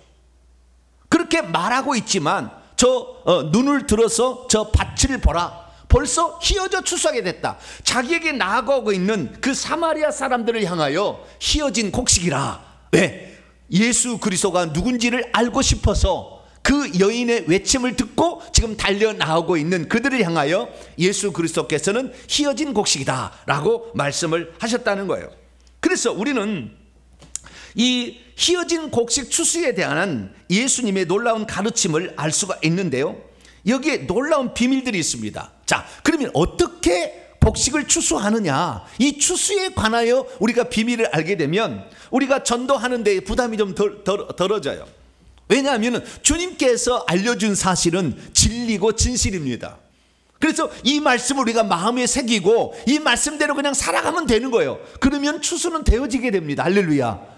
그렇게 말하고 있지만 눈을 들어서 저 밭을 보라. 벌써 휘어져 추수하게 됐다. 자기에게 나아가고 있는 그 사마리아 사람들을 향하여 휘어진 곡식이라. 왜? 예수 그리스도가 누군지를 알고 싶어서 그 여인의 외침을 듣고 지금 달려나오고 있는 그들을 향하여 예수 그리스도께서는 휘어진 곡식이다 라고 말씀을 하셨다는 거예요. 그래서 우리는 이 휘어진 곡식 추수에 대한 예수님의 놀라운 가르침을 알 수가 있는데요, 여기에 놀라운 비밀들이 있습니다. 자, 그러면 어떻게 곡식을 추수하느냐, 이 추수에 관하여 우리가 비밀을 알게 되면 우리가 전도하는 데 부담이 좀 덜어져요. 왜냐하면 주님께서 알려준 사실은 진리고 진실입니다. 그래서 이 말씀을 우리가 마음에 새기고 이 말씀대로 그냥 살아가면 되는 거예요. 그러면 추수는 되어지게 됩니다. 할렐루야.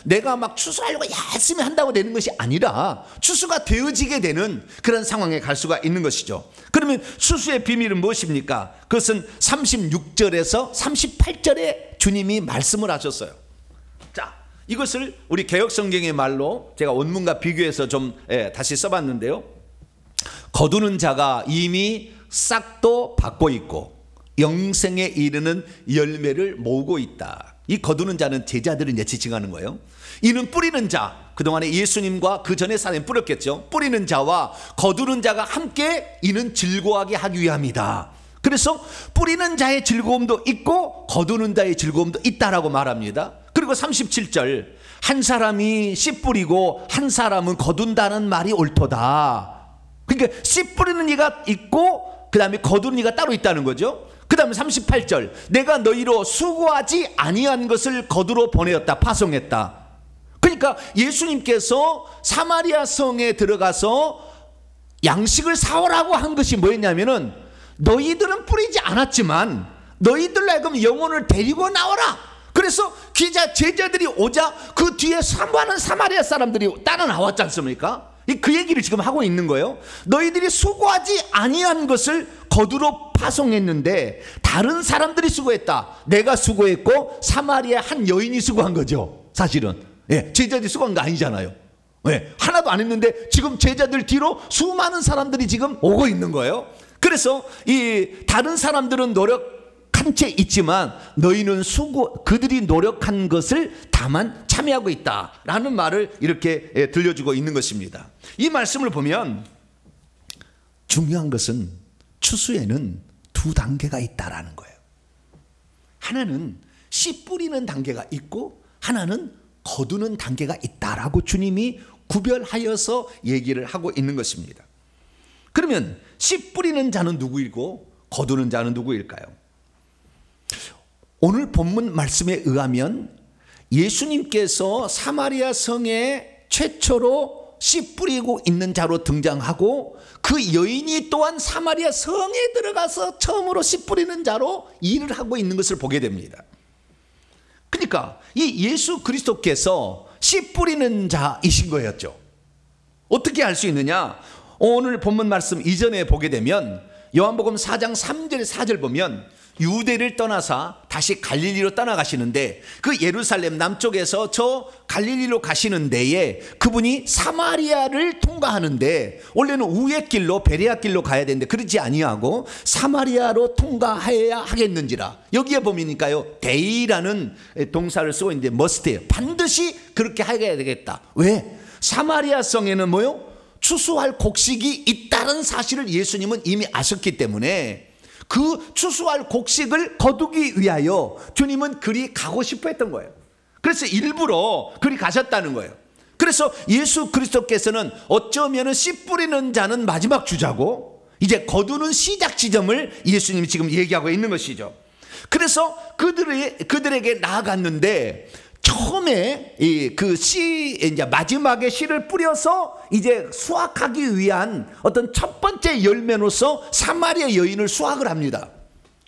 내가 막 추수하려고 열심히 한다고 되는 것이 아니라 추수가 되어지게 되는 그런 상황에 갈 수가 있는 것이죠. 그러면 추수의 비밀은 무엇입니까? 그것은 36절에서 38절에 주님이 말씀을 하셨어요. 자, 이것을 우리 개혁성경의 말로 제가 원문과 비교해서 좀 다시 써봤는데요, 거두는 자가 이미 싹도 받고 있고 영생에 이르는 열매를 모으고 있다. 이 거두는 자는 제자들을 이제 지칭하는 거예요. 이는 뿌리는 자, 그동안에 예수님과 그 전에 사람이 뿌렸겠죠. 뿌리는 자와 거두는 자가 함께 이는 즐거워하게 하기 위함이다. 그래서 뿌리는 자의 즐거움도 있고 거두는 자의 즐거움도 있다라고 말합니다. 그리고 37절, 한 사람이 씨 뿌리고 한 사람은 거둔다는 말이 옳도다. 그러니까 씨 뿌리는 이가 있고 그 다음에 거두는 이가 따로 있다는 거죠. 그 다음에 38절, 내가 너희로 수고하지 아니한 것을 거두러 보내었다, 파송했다. 그러니까 예수님께서 사마리아 성에 들어가서 양식을 사오라고 한 것이 뭐였냐면은, 너희들은 뿌리지 않았지만 너희들로 하여금 영혼을 데리고 나와라. 그래서 제자들이 오자 그 뒤에 많은 사마리아 사람들이 따라 나왔지 않습니까? 그 얘기를 지금 하고 있는 거예요. 너희들이 수고하지 아니한 것을 거두러 파송했는데 다른 사람들이 수고했다. 내가 수고했고 사마리아 한 여인이 수고한 거죠. 사실은 제자들이 수고한 거 아니잖아요. 하나도 안 했는데 지금 제자들 뒤로 수많은 사람들이 지금 오고 있는 거예요. 그래서 이 다른 사람들은 노력한 채 있지만 너희는 그들이 노력한 것을 다만 참여하고 있다라는 말을 이렇게 들려주고 있는 것입니다. 이 말씀을 보면 중요한 것은 추수에는 두 단계가 있다라는 거예요. 하나는 씨 뿌리는 단계가 있고 하나는 거두는 단계가 있다라고 주님이 구별하여서 얘기를 하고 있는 것입니다. 그러면 씨 뿌리는 자는 누구이고 거두는 자는 누구일까요? 오늘 본문 말씀에 의하면 예수님께서 사마리아 성에 최초로 씨 뿌리고 있는 자로 등장하고 그 여인이 또한 사마리아 성에 들어가서 처음으로 씨 뿌리는 자로 일을 하고 있는 것을 보게 됩니다. 그러니까 이 예수 그리스도께서 씨 뿌리는 자이신 거였죠. 어떻게 알 수 있느냐? 오늘 본문 말씀 이전에 보게 되면 요한복음 4장 3절 4절 보면 유대를 떠나서 다시 갈릴리로 떠나가시는데 그 예루살렘 남쪽에서 저 갈릴리로 가시는 데에 그분이 사마리아를 통과하는데 원래는 우회 길로 베레아 길로 가야 되는데 그러지 아니하고 사마리아로 통과해야 하겠는지라. 여기에 보니까요 데이라는 동사를 쓰고 있는데 머스트예요. 반드시 그렇게 해야 되겠다. 왜? 사마리아 성에는 뭐요? 추수할 곡식이 있다는 사실을 예수님은 이미 아셨기 때문에 그 추수할 곡식을 거두기 위하여 주님은 그리 가고 싶어 했던 거예요. 그래서 일부러 그리 가셨다는 거예요. 그래서 예수 그리스도께서는 어쩌면 씨 뿌리는 자는 마지막 주자고 이제 거두는 시작 지점을 예수님이 지금 얘기하고 있는 것이죠. 그래서 그들에게 나아갔는데 처음에 이제 마지막에 씨를 뿌려서 이제 수확하기 위한 어떤 첫 번째 열매로서 사마리아 여인을 수확을 합니다.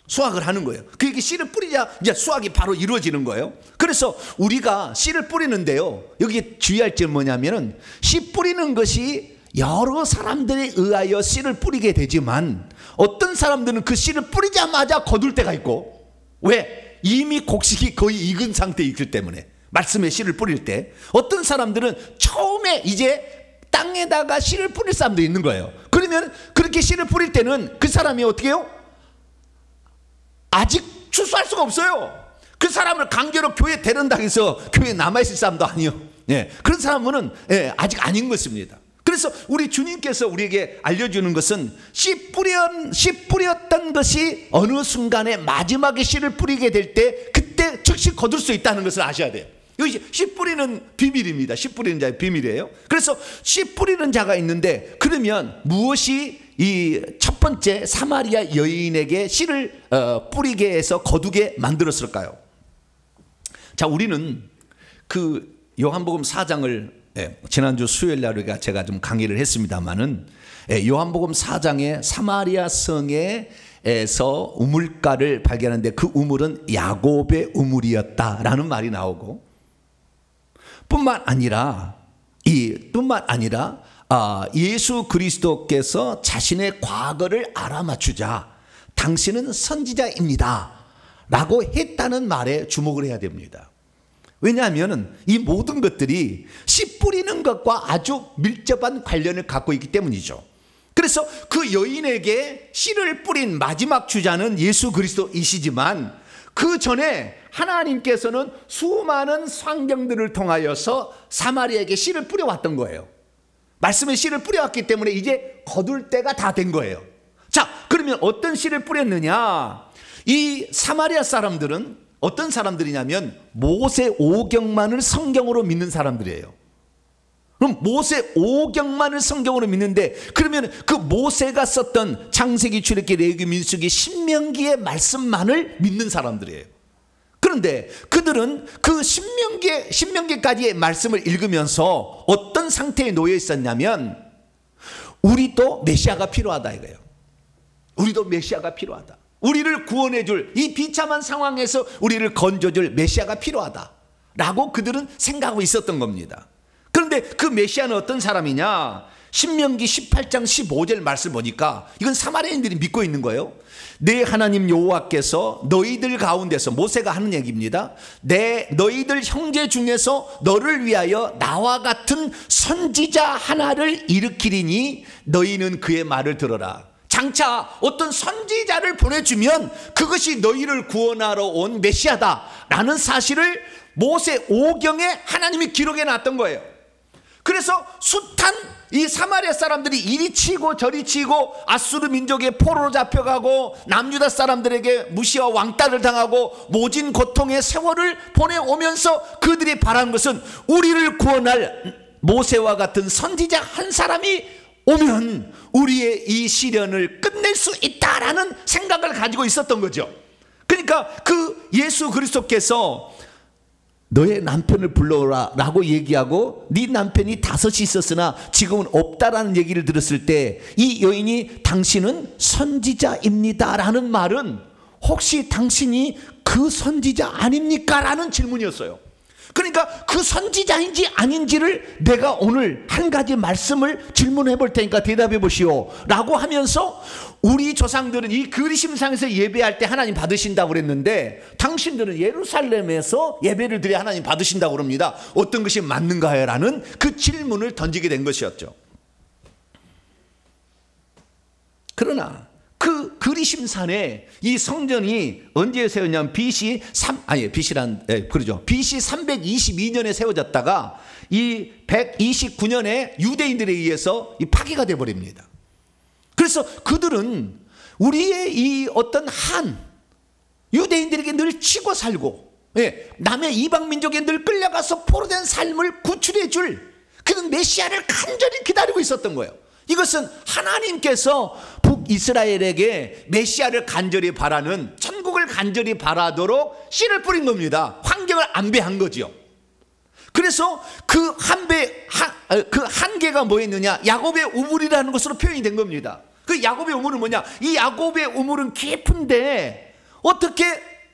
수확을 하는 거예요. 그게 씨를 뿌리자 이제 수확이 바로 이루어지는 거예요. 그래서 우리가 씨를 뿌리는데요. 여기 주의할 점은 뭐냐면은 씨 뿌리는 것이 여러 사람들에 의하여 씨를 뿌리게 되지만 어떤 사람들은 그 씨를 뿌리자마자 거둘 때가 있고 왜? 이미 곡식이 거의 익은 상태에 있기 때문에 말씀에 씨를 뿌릴 때 어떤 사람들은 처음에 이제 땅에다가 씨를 뿌릴 사람도 있는 거예요. 그러면 그렇게 씨를 뿌릴 때는 그 사람이 어떻게 해요? 아직 추수할 수가 없어요. 그 사람을 강제로 교회에 데려온다고 해서 교회에 남아있을 사람도 아니요. 그런 사람은 아직 아닌 것입니다. 그래서 우리 주님께서 우리에게 알려주는 것은 씨 뿌렸던 것이 어느 순간에 마지막에 씨를 뿌리게 될 때 그때 즉시 거둘 수 있다는 것을 아셔야 돼요. 이것이 씨 뿌리는 비밀입니다. 씨 뿌리는 자의 비밀이에요. 그래서 씨 뿌리는 자가 있는데 그러면 무엇이 이 첫 번째 사마리아 여인에게 씨를 뿌리게 해서 거두게 만들었을까요? 자, 우리는 그 요한복음 4장을 지난주 수요일 날 우리가 제가 좀 강의를 했습니다만은 요한복음 4장에 사마리아 성에서 우물가를 발견하는데 그 우물은 야곱의 우물이었다라는 말이 나오고 뿐만 아니라 예수 그리스도께서 자신의 과거를 알아맞추자 당신은 선지자입니다 라고 했다는 말에 주목을 해야 됩니다. 왜냐하면 이 모든 것들이 씨 뿌리는 것과 아주 밀접한 관련을 갖고 있기 때문이죠. 그래서 그 여인에게 씨를 뿌린 마지막 주자는 예수 그리스도이시지만 그 전에 하나님께서는 수많은 성경들을 통하여서 사마리아에게 씨를 뿌려왔던 거예요. 말씀의 씨를 뿌려왔기 때문에 이제 거둘 때가 다 된 거예요. 자, 그러면 어떤 씨를 뿌렸느냐? 이 사마리아 사람들은 어떤 사람들이냐면 모세 오경만을 성경으로 믿는 사람들이에요. 그럼 모세 오경만을 성경으로 믿는데, 그러면 그 모세가 썼던 창세기, 출애굽기, 레위기, 민수기, 신명기의 말씀만을 믿는 사람들이에요. 그런데 그들은 그 신명기까지의 말씀을 읽으면서 어떤 상태에 놓여 있었냐면, 우리도 메시아가 필요하다 이거예요. 우리도 메시아가 필요하다. 우리를 구원해 줄, 이 비참한 상황에서 우리를 건져 줄 메시아가 필요하다 라고 그들은 생각하고 있었던 겁니다. 그런데 그 메시아는 어떤 사람이냐? 신명기 18장 15절 말씀 보니까 이건 사마리아인들이 믿고 있는 거예요. 내 하나님 여호와께서 너희들 가운데서, 모세가 하는 얘기입니다. 너희들 형제 중에서 너를 위하여 나와 같은 선지자 하나를 일으키리니 너희는 그의 말을 들어라. 장차 어떤 선지자를 보내주면 그것이 너희를 구원하러 온 메시아다라는 사실을 모세 오경에 하나님이 기록해 놨던 거예요. 그래서 숱한 이 사마리아 사람들이 이리 치고 저리 치고 아수르 민족의 포로로 잡혀가고 남유다 사람들에게 무시와 왕따를 당하고 모진 고통의 세월을 보내오면서 그들이 바란 것은 우리를 구원할 모세와 같은 선지자 한 사람이 오면 우리의 이 시련을 끝낼 수 있다라는 생각을 가지고 있었던 거죠. 그러니까 그 예수 그리스도께서 너의 남편을 불러오라 라고 얘기하고, 네 남편이 5이 있었으나 지금은 없다라는 얘기를 들었을 때 이 여인이 당신은 선지자입니다 라는 말은 혹시 당신이 그 선지자 아닙니까? 라는 질문이었어요. 그러니까 그 선지자인지 아닌지를 내가 오늘 한 가지 말씀을 질문해 볼 테니까 대답해 보시오 라고 하면서, 우리 조상들은 이 그리심상에서 예배할 때 하나님 받으신다고 그랬는데 당신들은 예루살렘에서 예배를 드려 하나님 받으신다고 그럽니다. 어떤 것이 맞는가요? 라는 그 질문을 던지게 된 것이었죠. 그러나 그 그리심산에 이 성전이 언제 세웠냐면 BC 322년에 세워졌다가 이 129년에 유대인들에 의해서 이 파괴가 돼 버립니다. 그래서 그들은 우리의 이 어떤 유대인들에게 늘 치고 살고, 남의 이방 민족에 늘 끌려가서 포로된 삶을 구출해 줄 그런 메시아를 간절히 기다리고 있었던 거예요. 이것은 하나님께서 북이스라엘에게 메시아를 간절히 바라는, 천국을 간절히 바라도록 씨를 뿌린 겁니다. 환경을 안배한 거지요. 그래서 그 한계가 뭐였느냐? 야곱의 우물이라는 것으로 표현이 된 겁니다. 그 야곱의 우물은 뭐냐? 이 야곱의 우물은 깊은데 어떻게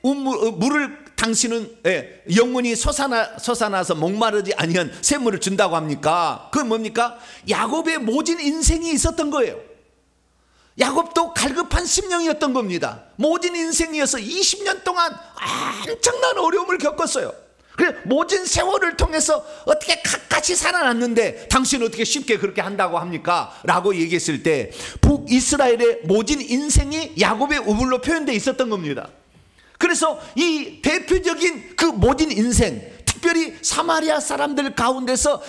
물을 당신은 영원히 솟아나서 목마르지 아니한 샘물을 준다고 합니까? 그건 뭡니까? 야곱의 모진 인생이 있었던 거예요. 야곱도 갈급한 심령이었던 겁니다. 모진 인생이어서 20년 동안 엄청난 어려움을 겪었어요. 그래, 모진 세월을 통해서 어떻게 갖가지 살아났는데 당신은 어떻게 쉽게 그렇게 한다고 합니까? 라고 얘기했을 때 북이스라엘의 모진 인생이 야곱의 우물로 표현되어 있었던 겁니다. 그래서 이 대표적인 그 모진 인생, 특별히 사마리아 사람들 가운데서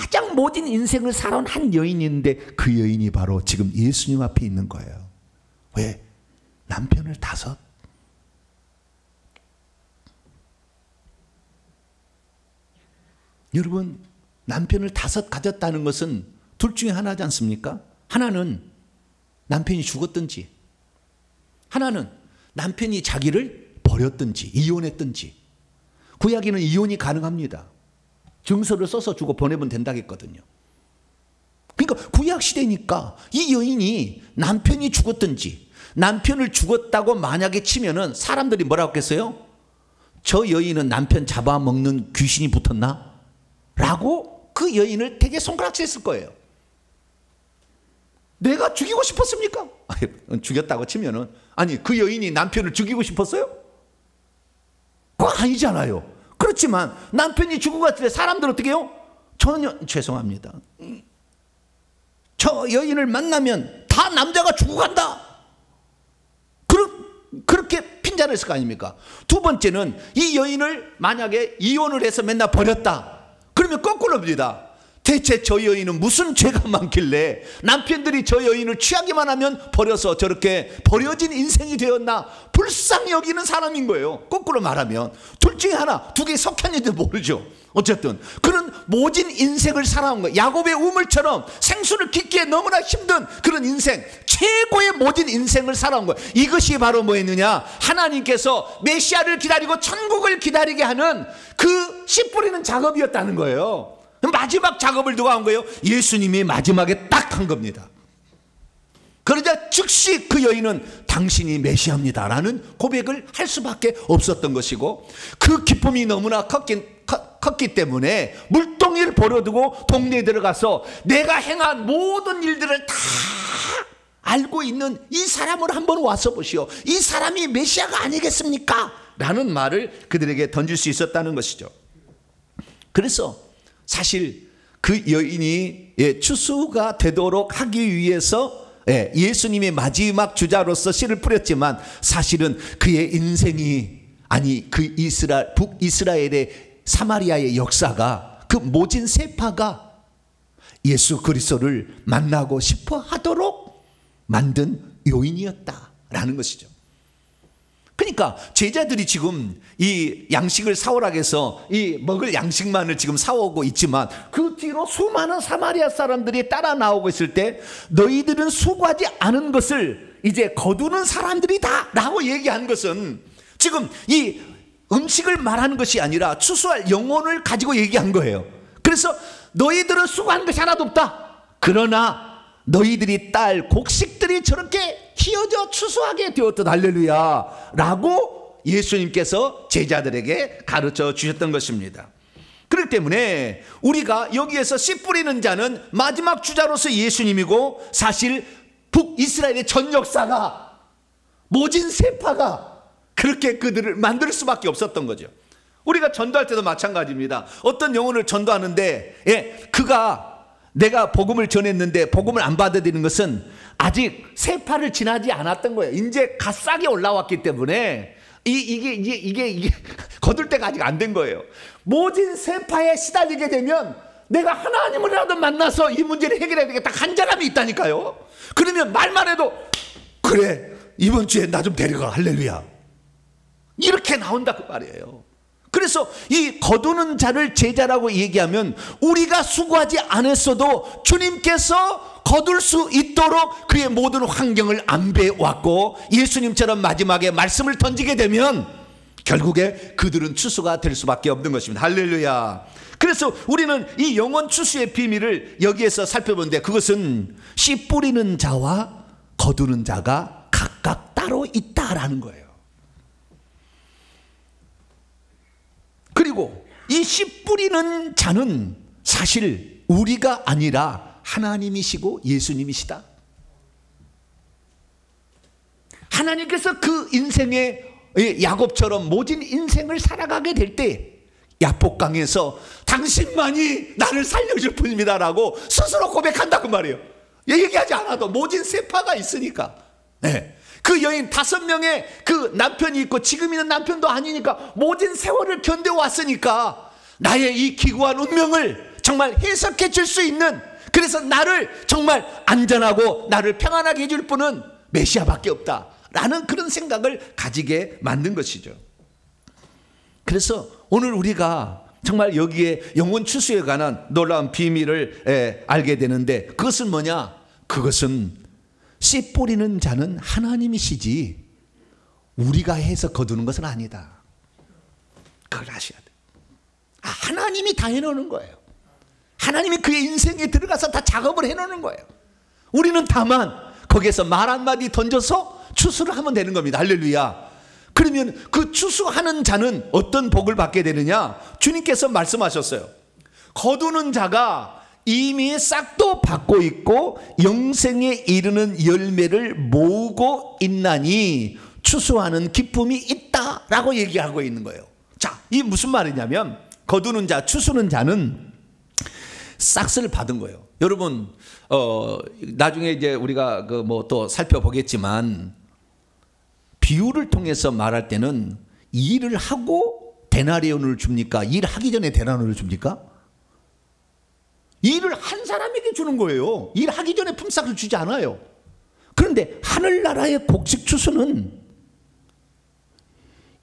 가장 모진 인생을 살아온 한 여인이 있는데 그 여인이 바로 지금 예수님 앞에 있는 거예요. 왜? 남편을 5. 여러분, 남편을 5 가졌다는 것은 둘 중에 하나지 않습니까? 하나는 남편이 죽었든지, 하나는 남편이 자기를 버렸든지 이혼했든지. 구약에는 이혼이 가능합니다. 증서를 써서 주고 보내면 된다겠거든요. 그러니까 구약 시대니까 이 여인이 남편이 죽었든지, 남편을 죽었다고 만약에 치면은 사람들이 뭐라고 했겠어요? 저 여인은 남편 잡아먹는 귀신이 붙었나? 라고 그 여인을 되게 손가락질했을 거예요. 내가 죽이고 싶었습니까? 죽였다고 치면은, 아니 그 여인이 남편을 죽이고 싶었어요? 그거 아니잖아요. 그렇지만 남편이 죽은 것 같을 때 사람들 어떻게 해요? 전혀 죄송합니다. 저 여인을 만나면 다 남자가 죽어간다. 그렇게 핀잔을 했을 거 아닙니까? 두 번째는 이 여인을 만약에 이혼을 해서 맨날 버렸다. 그러면 거꾸로입니다. 대체 저 여인은 무슨 죄가 많길래 남편들이 저 여인을 취하기만 하면 버려서 저렇게 버려진 인생이 되었나 불쌍히 여기는 사람인 거예요. 거꾸로 말하면 둘 중에 하나, 두 개 섞였는지도 모르죠. 어쨌든 그런 모진 인생을 살아온 거예요. 야곱의 우물처럼 생수를 깊기에 너무나 힘든 그런 인생, 최고의 모진 인생을 살아온 거예요. 이것이 바로 뭐였느냐, 하나님께서 메시아를 기다리고 천국을 기다리게 하는 그 씨 뿌리는 작업이었다는 거예요. 마지막 작업을 누가 한 거예요? 예수님이 마지막에 딱 한 겁니다. 그러자 즉시 그 여인은 당신이 메시아입니다 라는 고백을 할 수밖에 없었던 것이고, 그 기쁨이 너무나 컸기 때문에 물동이를 버려두고 동네에 들어가서 내가 행한 모든 일들을 다 알고 있는 이 사람을 한번 와서 보시오. 이 사람이 메시아가 아니겠습니까? 라는 말을 그들에게 던질 수 있었다는 것이죠. 그래서 사실 그 여인이 추수가 되도록 하기 위해서 예수님의 마지막 주자로서 씨를 뿌렸지만, 사실은 그의 인생이, 아니 그 북이스라엘의 사마리아의 역사가, 그 모진 세파가 예수 그리스도를 만나고 싶어 하도록 만든 요인이었다라는 것이죠. 그러니까 제자들이 지금 이 양식을 사오라고 해서 이 먹을 양식만을 지금 사오고 있지만, 그 뒤로 수많은 사마리아 사람들이 따라 나오고 있을 때 너희들은 수고하지 않은 것을 이제 거두는 사람들이다 라고 얘기한 것은, 지금 이 음식을 말하는 것이 아니라 추수할 영혼을 가지고 얘기한 거예요. 그래서 너희들은 수고한 것이 하나도 없다. 그러나 너희들이 딸 곡식들이 저렇게 휘어져 추수하게 되었다. 할렐루야 라고 예수님께서 제자들에게 가르쳐 주셨던 것입니다. 그렇기 때문에 우리가 여기에서 씨 뿌리는 자는 마지막 주자로서 예수님이고, 사실 북이스라엘의 전 역사가, 모진 세파가 그렇게 그들을 만들 수밖에 없었던 거죠. 우리가 전도할 때도 마찬가지입니다. 어떤 영혼을 전도하는데 그가, 내가 복음을 전했는데 복음을 안 받아들이는 것은 아직 세파를 지나지 않았던 거예요. 이제 갓싹이 올라왔기 때문에 이게 거둘 때가 아직 안 된 거예요. 모진 세파에 시달리게 되면 내가 하나님을라도 만나서 이 문제를 해결해야 되겠다, 간절함이 있다니까요. 그러면 말만 해도 그래 이번 주에 나 좀 데려가, 할렐루야, 이렇게 나온다 그 말이에요. 그래서 이 거두는 자를 제자라고 얘기하면, 우리가 수고하지 않았어도 주님께서 거둘 수 있도록 그의 모든 환경을 안배해 왔고, 예수님처럼 마지막에 말씀을 던지게 되면 결국에 그들은 추수가 될 수밖에 없는 것입니다. 할렐루야. 그래서 우리는 이 영원 추수의 비밀을 여기에서 살펴보는데, 그것은 씨 뿌리는 자와 거두는 자가 각각 따로 있다라는 거예요. 그리고 이 씨 뿌리는 자는 사실 우리가 아니라 하나님이시고 예수님이시다. 하나님께서 그 인생에 야곱처럼 모진 인생을 살아가게 될 때 야복강에서 당신만이 나를 살려줄 분입니다라고 스스로 고백한다고 말이에요. 얘기하지 않아도 모진 세파가 있으니까. 그 여인 5명의 그 남편이 있고 지금 있는 남편도 아니니까 모진 세월을 견뎌왔으니까 나의 이 기구한 운명을 정말 해석해 줄 수 있는, 그래서 나를 정말 안전하고 나를 평안하게 해줄 분은 메시아밖에 없다라는 그런 생각을 가지게 만든 것이죠. 그래서 오늘 우리가 정말 여기에 영원 추수에 관한 놀라운 비밀을 알게 되는데, 그것은 뭐냐? 그것은 씨 뿌리는 자는 하나님이시지 우리가 해서 거두는 것은 아니다. 그걸 아셔야 돼. 하나님이 다 해놓는 거예요. 하나님이 그의 인생에 들어가서 다 작업을 해놓는 거예요. 우리는 다만 거기에서 말 한마디 던져서 추수를 하면 되는 겁니다. 할렐루야. 그러면 그 추수하는 자는 어떤 복을 받게 되느냐? 주님께서 말씀하셨어요. 거두는 자가 이미 싹도 받고 있고 영생에 이르는 열매를 모으고 있나니 추수하는 기쁨이 있다라고 얘기하고 있는 거예요. 자, 이 무슨 말이냐면, 거두는 자, 추수는 자는 싹스를 받은 거예요. 여러분, 나중에 이제 우리가 그 뭐 또 살펴보겠지만, 비유를 통해서 말할 때는 일을 하고 데나리온을 줍니까? 일하기 전에 데나리온을 줍니까? 일을 한 사람에게 주는 거예요. 일하기 전에 품삯을 주지 않아요. 그런데 하늘나라의 곡식 추수는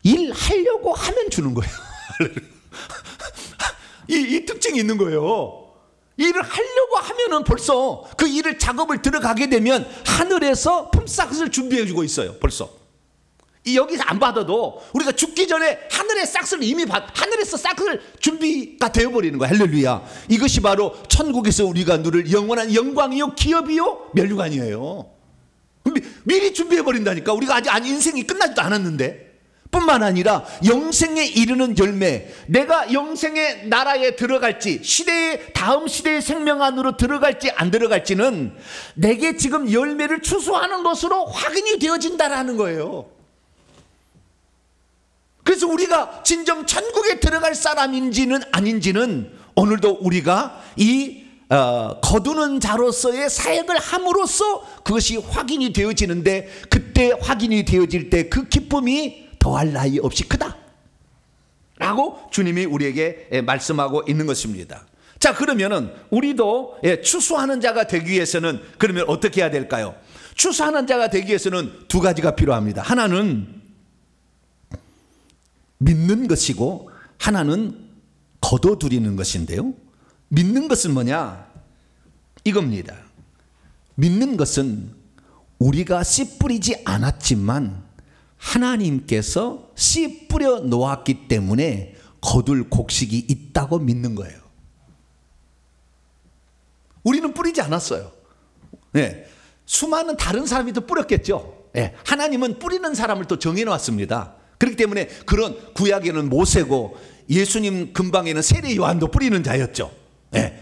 일하려고 하면 주는 거예요. 이 특징이 있는 거예요. 일을 하려고 하면은 벌써 그 일을 작업을 들어가게 되면 하늘에서 품삯을 준비해 주고 있어요. 벌써 여기서 안 받아도 우리가 죽기 전에 하늘의 싹스를 이미 하늘에서 싹스를 준비가 되어버리는 거예요. 할렐루야. 이것이 바로 천국에서 우리가 누릴 영원한 영광이요 기업이요 멸류관이에요. 미리 준비해버린다니까. 우리가 아직 인생이 끝나지도 않았는데, 뿐만 아니라 영생에 이르는 열매, 내가 영생의 나라에 들어갈지, 다음 시대의 생명 안으로 들어갈지 안 들어갈지는 내게 지금 열매를 추수하는 것으로 확인이 되어진다라는 거예요. 그래서 우리가 진정 천국에 들어갈 사람인지는 아닌지는 오늘도 우리가 이 거두는 자로서의 사역을 함으로써 그것이 확인이 되어지는데, 그때 확인이 되어질 때 그 기쁨이 더할 나위 없이 크다 라고 주님이 우리에게 말씀하고 있는 것입니다. 자, 그러면은 우리도 추수하는 자가 되기 위해서는 그러면 어떻게 해야 될까요? 추수하는 자가 되기 위해서는 두 가지가 필요합니다. 하나는 믿는 것이고 하나는 거둬들이는 것인데요, 믿는 것은 뭐냐? 이겁니다. 믿는 것은 우리가 씨 뿌리지 않았지만 하나님께서 씨 뿌려 놓았기 때문에 거둘 곡식이 있다고 믿는 거예요. 우리는 뿌리지 않았어요. 수많은 다른 사람이 또 뿌렸겠죠. 하나님은 뿌리는 사람을 또 정해놓았습니다. 그렇기 때문에 그런 구약에는 모세고 예수님 근방에는 세례 요한도 뿌리는 자였죠.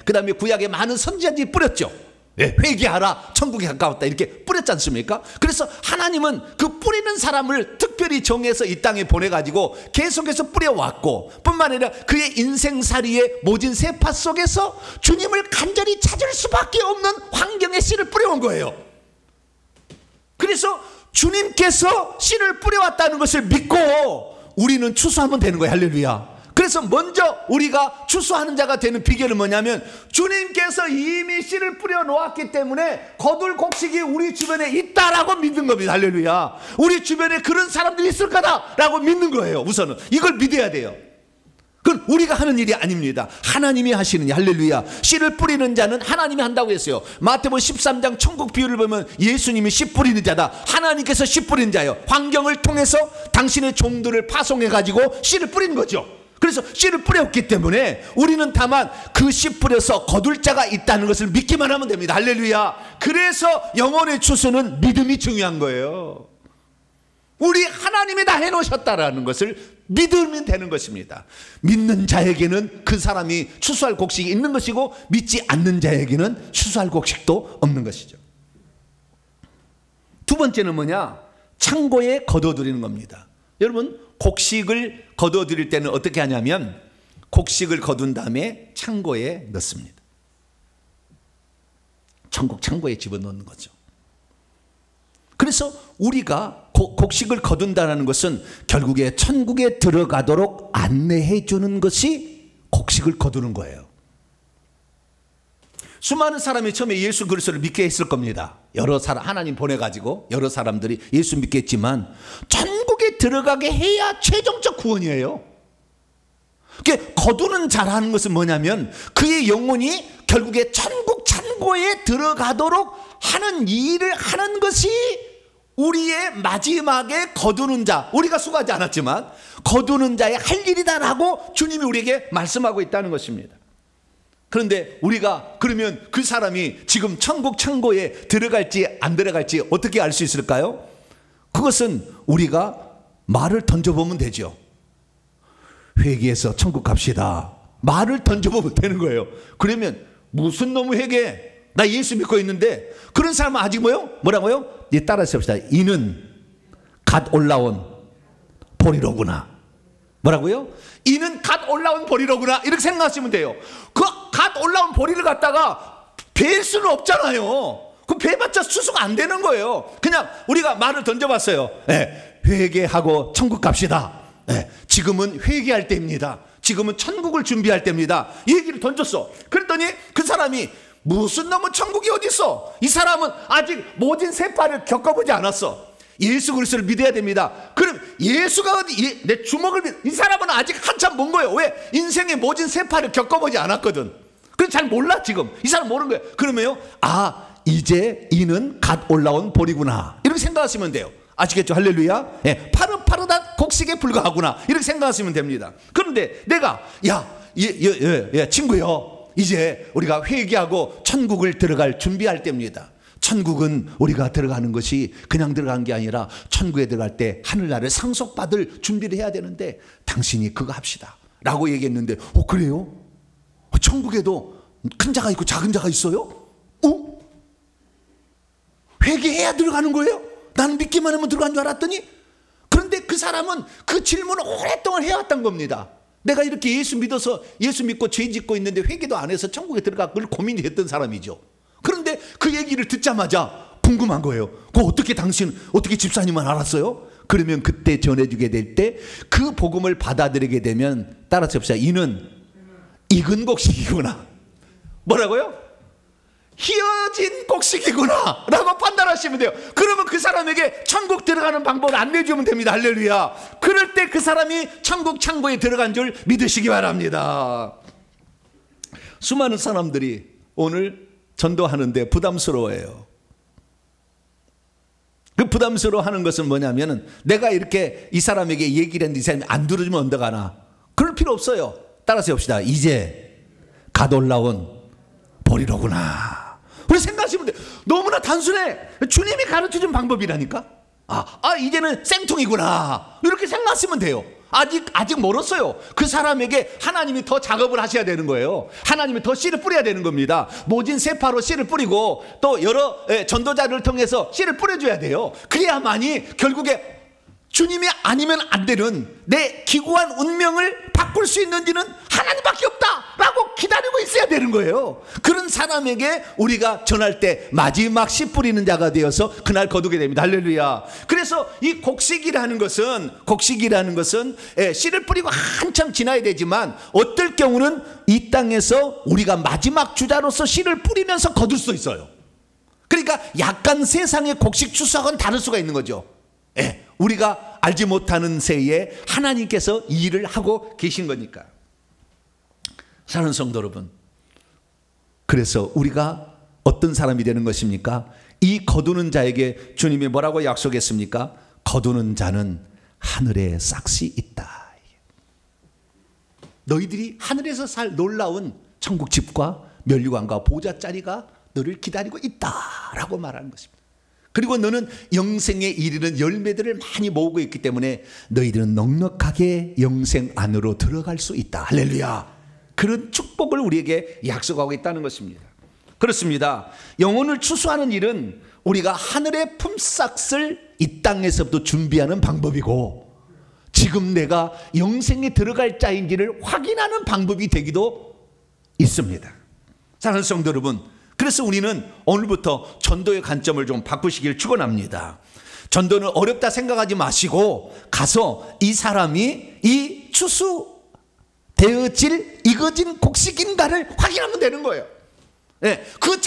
그 다음에 구약에 많은 선지자들이 뿌렸죠. 회개하라, 천국에 가까웠다, 이렇게 뿌렸지 않습니까? 그래서 하나님은 그 뿌리는 사람을 특별히 정해서 이 땅에 보내가지고 계속해서 뿌려왔고, 뿐만 아니라 그의 인생살이의 모진 세파 속에서 주님을 간절히 찾을 수밖에 없는 환경에 씨를 뿌려온 거예요. 그래서 주님께서 씨를 뿌려왔다는 것을 믿고 우리는 추수하면 되는 거예요. 할렐루야. 그래서 먼저 우리가 추수하는 자가 되는 비결은 뭐냐면, 주님께서 이미 씨를 뿌려 놓았기 때문에 거둘 곡식이 우리 주변에 있다라고 믿는 겁니다. 할렐루야. 우리 주변에 그런 사람들이 있을 거다라고 믿는 거예요. 우선은 이걸 믿어야 돼요. 그건 우리가 하는 일이 아닙니다. 하나님이 하시는 일. 할렐루야. 씨를 뿌리는 자는 하나님이 한다고 했어요. 마태복음 13장 천국 비유를 보면 예수님이 씨 뿌리는 자다, 하나님께서 씨 뿌리는 자예요. 환경을 통해서 당신의 종들을 파송해 가지고 씨를 뿌리는 거죠. 그래서 씨를 뿌렸기 때문에 우리는 다만 그 씨 뿌려서 거둘 자가 있다는 것을 믿기만 하면 됩니다. 할렐루야. 그래서 영혼의 추수는 믿음이 중요한 거예요. 우리 하나님이 다 해놓으셨다라는 것을 믿으면 되는 것입니다. 믿는 자에게는 그 사람이 추수할 곡식이 있는 것이고, 믿지 않는 자에게는 추수할 곡식도 없는 것이죠. 두 번째는 뭐냐? 창고에 거둬들이는 겁니다. 여러분, 곡식을 거둬들일 때는 어떻게 하냐면 곡식을 거둔 다음에 창고에 넣습니다. 천국 창고에 집어넣는 거죠. 그래서 우리가 곡식을 거둔다는 것은 결국에 천국에 들어가도록 안내해 주는 것이 곡식을 거두는 거예요. 수많은 사람이 처음에 예수 그리스도를 믿게 했을 겁니다. 여러 사람, 하나님 보내가지고 여러 사람들이 예수 믿게 했지만 천국에 들어가게 해야 최종적 구원이에요. 거두는 자라는 것은 뭐냐면 그의 영혼이 결국에 천국 창고에 들어가도록 하는 일을 하는 것이 우리의 마지막에 거두는 자, 우리가 수고하지 않았지만 거두는 자의 할 일이다라고 주님이 우리에게 말씀하고 있다는 것입니다. 그런데 우리가 그러면 그 사람이 지금 천국 창고에 들어갈지 안 들어갈지 어떻게 알 수 있을까요? 그것은 우리가 말을 던져보면 되죠. 회개해서 천국 갑시다, 말을 던져보면 되는 거예요. 그러면 무슨 놈의 회개, 나 예수 믿고 있는데, 그런 사람은 아직 뭐라고요? 따라서 합시다. 이는 갓 올라온 보리로구나. 뭐라고요? 이는 갓 올라온 보리로구나, 이렇게 생각하시면 돼요. 그 갓 올라온 보리를 갖다가 벨 수는 없잖아요. 그 배봤자 추수가 안 되는 거예요. 그냥 우리가 말을 던져봤어요. 네, 회개하고 천국 갑시다. 네, 지금은 회개할 때입니다. 지금은 천국을 준비할 때입니다. 이 얘기를 던졌어. 그랬더니 그 사람이 무슨 놈의 천국이 어디 있어? 이 사람은 아직 모진 세파를 겪어보지 않았어. 예수 그리스도를 믿어야 됩니다. 그럼 예수가 어디, 내 주먹을 이 사람은 아직 한참 먼 거예요. 왜? 인생의 모진 세파를 겪어보지 않았거든. 그래서 잘 몰라. 지금 이 사람 모르는 거예요. 그러면요, 아, 이제 이는 갓 올라온 보리구나, 이렇게 생각하시면 돼요. 아시겠죠? 할렐루야. 예, 파릇파릇한 곡식에 불과하구나, 이렇게 생각하시면 됩니다. 그런데 내가 친구요, 이제 우리가 회개하고 천국을 들어갈 준비할 때입니다. 천국은 우리가 들어가는 것이 그냥 들어간 게 아니라 천국에 들어갈 때 하늘나라를 상속받을 준비를 해야 되는데 당신이 그거 합시다 라고 얘기했는데, 그래요? 천국에도 큰 자가 있고 작은 자가 있어요? 회개해야 들어가는 거예요? 나는 믿기만 하면 들어간 줄 알았더니. 그런데 그 사람은 그 질문을 오랫동안 해왔던 겁니다. 내가 이렇게 예수 믿어서, 예수 믿고 죄 짓고 있는데 회개도 안 해서 천국에 들어갈 걸 고민했던 사람이죠. 그런데 그 얘기를 듣자마자 궁금한 거예요. 어떻게 어떻게 집사님은 알았어요? 그러면 그때 전해주게 될 때 그 복음을 받아들이게 되면, 따라서 봅시다. 이는 익은 곡식이구나. 뭐라고요? 희어진 곡식이구나 라고 판단하시면 돼요. 그러면 그 사람에게 천국 들어가는 방법을 안내주면 됩니다. 할렐루야. 그럴 때 그 사람이 천국 창고에 들어간 줄 믿으시기 바랍니다. 수많은 사람들이 오늘 전도하는데 부담스러워해요. 그 부담스러워하는 것은 뭐냐면, 내가 이렇게 이 사람에게 얘기를 했는데 이 사람이 안 들어주면 어떡하나. 그럴 필요 없어요. 따라서 해봅시다. 이제 갓 올라온 보리로구나. 우리 생각하시면 돼. 너무나 단순해. 주님이 가르쳐준 방법이라니까. 이제는 생통이구나, 이렇게 생각하시면 돼요. 아직 멀었어요. 그 사람에게 하나님이 더 작업을 하셔야 되는 거예요. 하나님이 더 씨를 뿌려야 되는 겁니다. 모진 세파로 씨를 뿌리고 또 여러 전도자를 통해서 씨를 뿌려줘야 돼요. 그래야만이 결국에 주님이 아니면 안 되는 내 기구한 운명을 바꿀 수 있는지는 하나님밖에 없다라고 기다리고 있어야 되는 거예요. 그런 사람에게 우리가 전할 때 마지막 씨 뿌리는 자가 되어서 그날 거두게 됩니다. 할렐루야. 그래서 이 곡식이라는 것은 씨를 뿌리고 한참 지나야 되지만, 어떨 경우는 이 땅에서 우리가 마지막 주자로서 씨를 뿌리면서 거둘 수 있어요. 그러니까 약간 세상의 곡식 추수하고는 다를 수가 있는 거죠. 우리가 알지 못하는 새에 하나님께서 이 일을 하고 계신 거니까. 사랑하는 성도 여러분, 그래서 우리가 어떤 사람이 되는 것입니까? 이 거두는 자에게 주님이 뭐라고 약속했습니까? 거두는 자는 하늘에 싹시 있다. 너희들이 하늘에서 살 놀라운 천국집과 면류관과 보좌자리가 너를 기다리고 있다라고 말하는 것입니다. 그리고 너는 영생에 이르는 열매들을 많이 모으고 있기 때문에 너희들은 넉넉하게 영생 안으로 들어갈 수 있다. 할렐루야. 그런 축복을 우리에게 약속하고 있다는 것입니다. 그렇습니다. 영혼을 추수하는 일은 우리가 하늘의 품삯을 이 땅에서부터 준비하는 방법이고, 지금 내가 영생에 들어갈 자인지를 확인하는 방법이 되기도 있습니다. 사랑하는 성도 여러분, 그래서 우리는 오늘부터 전도의 관점을 좀 바꾸시길 축원합니다. 전도는 어렵다 생각하지 마시고 가서 이 사람이 이 추수되어질 익어진 곡식인가를 확인하면 되는 거예요. 그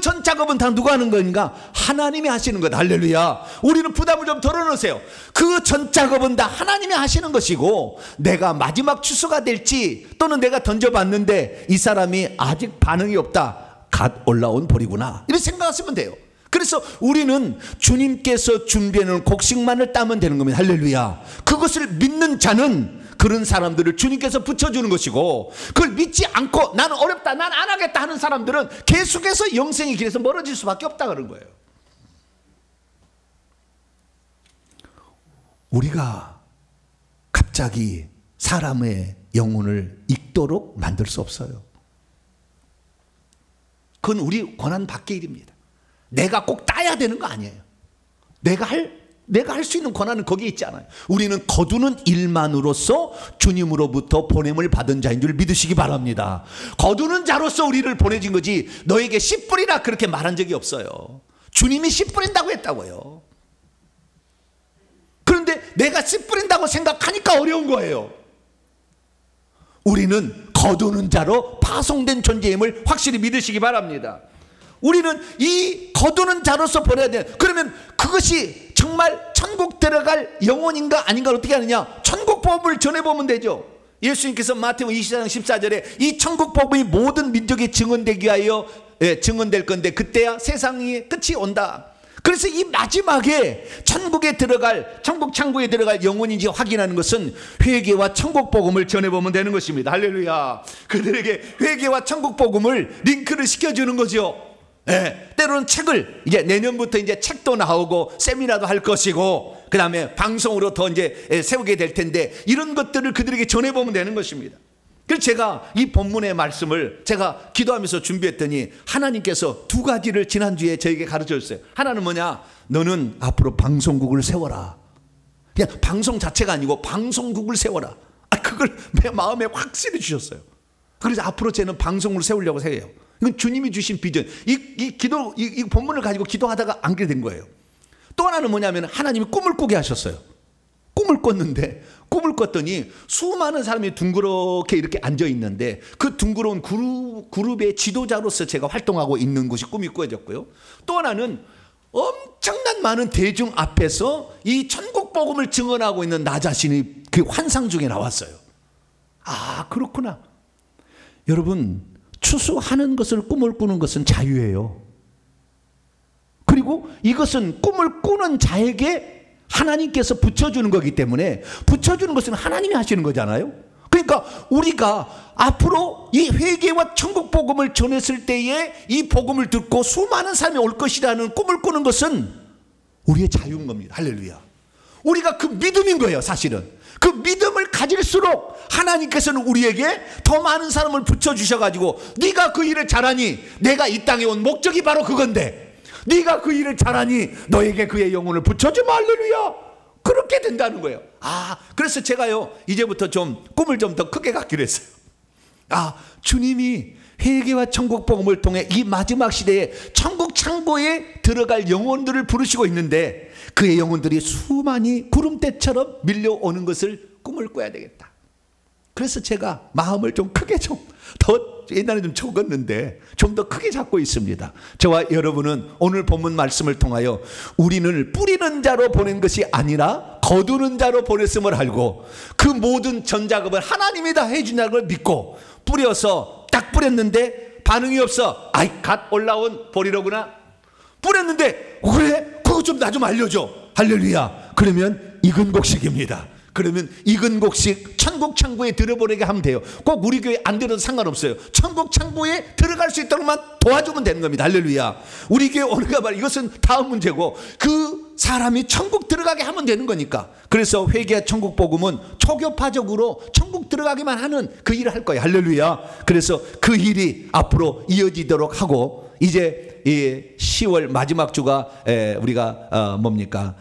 전 작업은 다 누가 하는 거니까? 하나님이 하시는 거다. 할렐루야. 우리는 부담을 좀 덜어놓으세요. 그 전 작업은 다 하나님이 하시는 것이고, 내가 마지막 추수가 될지, 또는 내가 던져봤는데 이 사람이 아직 반응이 없다, 갓 올라온 보리구나, 이렇게 생각하시면 돼요. 그래서 우리는 주님께서 준비해놓은 곡식만을 따면 되는 겁니다. 할렐루야. 그것을 믿는 자는 그런 사람들을 주님께서 붙여주는 것이고, 그걸 믿지 않고 나는 어렵다, 난 안 하겠다 하는 사람들은 계속해서 영생의 길에서 멀어질 수밖에 없다 그런 거예요. 우리가 갑자기 사람의 영혼을 익도록 만들 수 없어요. 그건 우리 권한 밖의 일입니다. 내가 꼭 따야 되는 거 아니에요. 내가 할 내가 할 수 있는 권한은 거기에 있지 않아요. 우리는 거두는 일만으로서 주님으로부터 보냄을 받은 자인 줄 믿으시기 바랍니다. 거두는 자로서 우리를 보내진 거지 너에게 씨 뿌리라 그렇게 말한 적이 없어요. 주님이 씨 뿌린다고 했다고요. 그런데 내가 씨 뿌린다고 생각하니까 어려운 거예요. 우리는 거두는 자로 파송된 존재임을 확실히 믿으시기 바랍니다. 우리는 이 거두는 자로서 보내야 돼요. 그러면 그것이 정말 천국 들어갈 영혼인가 아닌가 어떻게 하느냐? 천국 복음을 전해보면 되죠. 예수님께서 마태복음 24장 14절에 이 천국 복음이 모든 민족에 증언되기 위하여 증언될 건데 그때야 세상이 끝이 온다. 그래서 이 마지막에 천국에 들어갈 천국 창고에 들어갈 영혼인지 확인하는 것은 회개와 천국 복음을 전해보면 되는 것입니다. 할렐루야. 그들에게 회개와 천국 복음을 링크를 시켜주는 거죠. 때로는 책을 이제 내년부터 이제 책도 나오고 세미나도 할 것이고 그 다음에 방송으로 더 이제 세우게 될 텐데 이런 것들을 그들에게 전해보면 되는 것입니다. 그래서 제가 이 본문의 말씀을 제가 기도하면서 준비했더니 하나님께서 두 가지를 지난주에 저에게 가르쳐 줬어요. 하나는 뭐냐? 너는 앞으로 방송국을 세워라. 그냥 방송 자체가 아니고 방송국을 세워라. 그걸 내 마음에 확실히 주셨어요. 그래서 앞으로 저는 방송국을 세우려고 해요. 이건 주님이 주신 비전. 이 본문을 가지고 기도하다가 안게 된 거예요. 또 하나는 뭐냐면 하나님이 꿈을 꾸게 하셨어요. 꿈을 꿨는데 꿈을 꿨더니 수많은 사람이 둥그렇게 이렇게 앉아 있는데 그 둥그러운 그룹의 지도자로서 제가 활동하고 있는 곳이 꿈이 꾸어졌고요. 또 하나는 엄청난 많은 대중 앞에서 이 천국 복음을 증언하고 있는 나 자신이 그 환상 중에 나왔어요. 아, 그렇구나. 여러분, 추수하는 것을 꿈을 꾸는 것은 자유예요. 그리고 이것은 꿈을 꾸는 자에게 하나님께서 붙여주는 거기 때문에 붙여주는 것은 하나님이 하시는 거잖아요. 그러니까 우리가 앞으로 이 회개와 천국 복음을 전했을 때에 이 복음을 듣고 수많은 사람이 올 것이라는 꿈을 꾸는 것은 우리의 자유인 겁니다. 할렐루야. 우리가 그 믿음인 거예요. 사실은 그 믿음을 가질수록 하나님께서는 우리에게 더 많은 사람을 붙여주셔가지고 네가 그 일을 잘하니 내가 이 땅에 온 목적이 바로 그건데 네가 그 일을 잘하니 너에게 그의 영혼을 붙여주마. 할렐루야. 그렇게 된다는 거예요. 아, 그래서 제가요 이제부터 좀 꿈을 좀 더 크게 갖기로 했어요. 아, 주님이 회개와 천국 복음을 통해 이 마지막 시대에 천국 창고에 들어갈 영혼들을 부르시고 있는데 그의 영혼들이 수많이 구름대처럼 밀려오는 것을 꿈을 꿔야 되겠다. 그래서 제가 마음을 좀 크게 더 옛날에 좀 적었는데 좀 더 크게 잡고 있습니다. 저와 여러분은 오늘 본문 말씀을 통하여 우리는 뿌리는 자로 보낸 것이 아니라 거두는 자로 보냈음을 알고 그 모든 전작업을 하나님이 다 해준다는 걸 믿고 뿌려서 딱 뿌렸는데 반응이 없어. 아이, 갓 올라온 보리로구나. 뿌렸는데 그래? 그거 좀 나 좀 알려줘. 할렐루야. 그러면 익은 곡식입니다. 그러면 익은 곡식 천국 창고에 들어보내게 하면 돼요. 꼭 우리 교회 안 들어도 상관없어요. 천국 창고에 들어갈 수 있도록만 도와주면 되는 겁니다. 할렐루야. 우리 교회 오늘가 말 이것은 다음 문제고 그 사람이 천국 들어가게 하면 되는 거니까. 그래서 회개와 천국 복음은 초교파적으로 천국 들어가기만 하는 그 일을 할 거예요. 할렐루야. 그래서 그 일이 앞으로 이어지도록 하고 이제 이 10월 마지막 주가 우리가 뭡니까?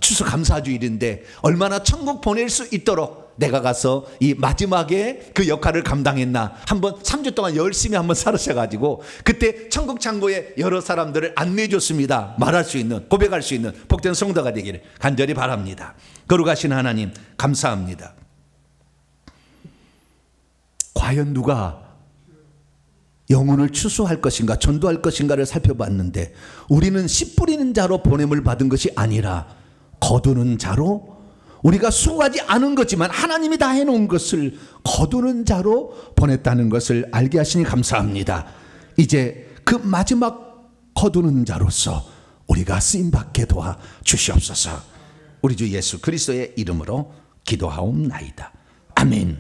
추수감사주일인데 얼마나 천국 보낼 수 있도록 내가 가서 이 마지막에 그 역할을 감당했나 한번 3주 동안 열심히 한번 살으셔가지고 그때 천국 창고에 여러 사람들을 안내해 줬습니다. 말할 수 있는, 고백할 수 있는 복된 성도가 되기를 간절히 바랍니다. 거룩하신 하나님 감사합니다. 과연 누가 영혼을 추수할 것인가 전도할 것인가를 살펴봤는데 우리는 씨 뿌리는 자로 보냄을 받은 것이 아니라 거두는 자로, 우리가 수고하지 않은 거지만 하나님이 다 해놓은 것을 거두는 자로 보냈다는 것을 알게 하시니 감사합니다. 이제 그 마지막 거두는 자로서 우리가 쓰임받게 도와 주시옵소서. 우리 주 예수 그리스도의 이름으로 기도하옵나이다. 아멘.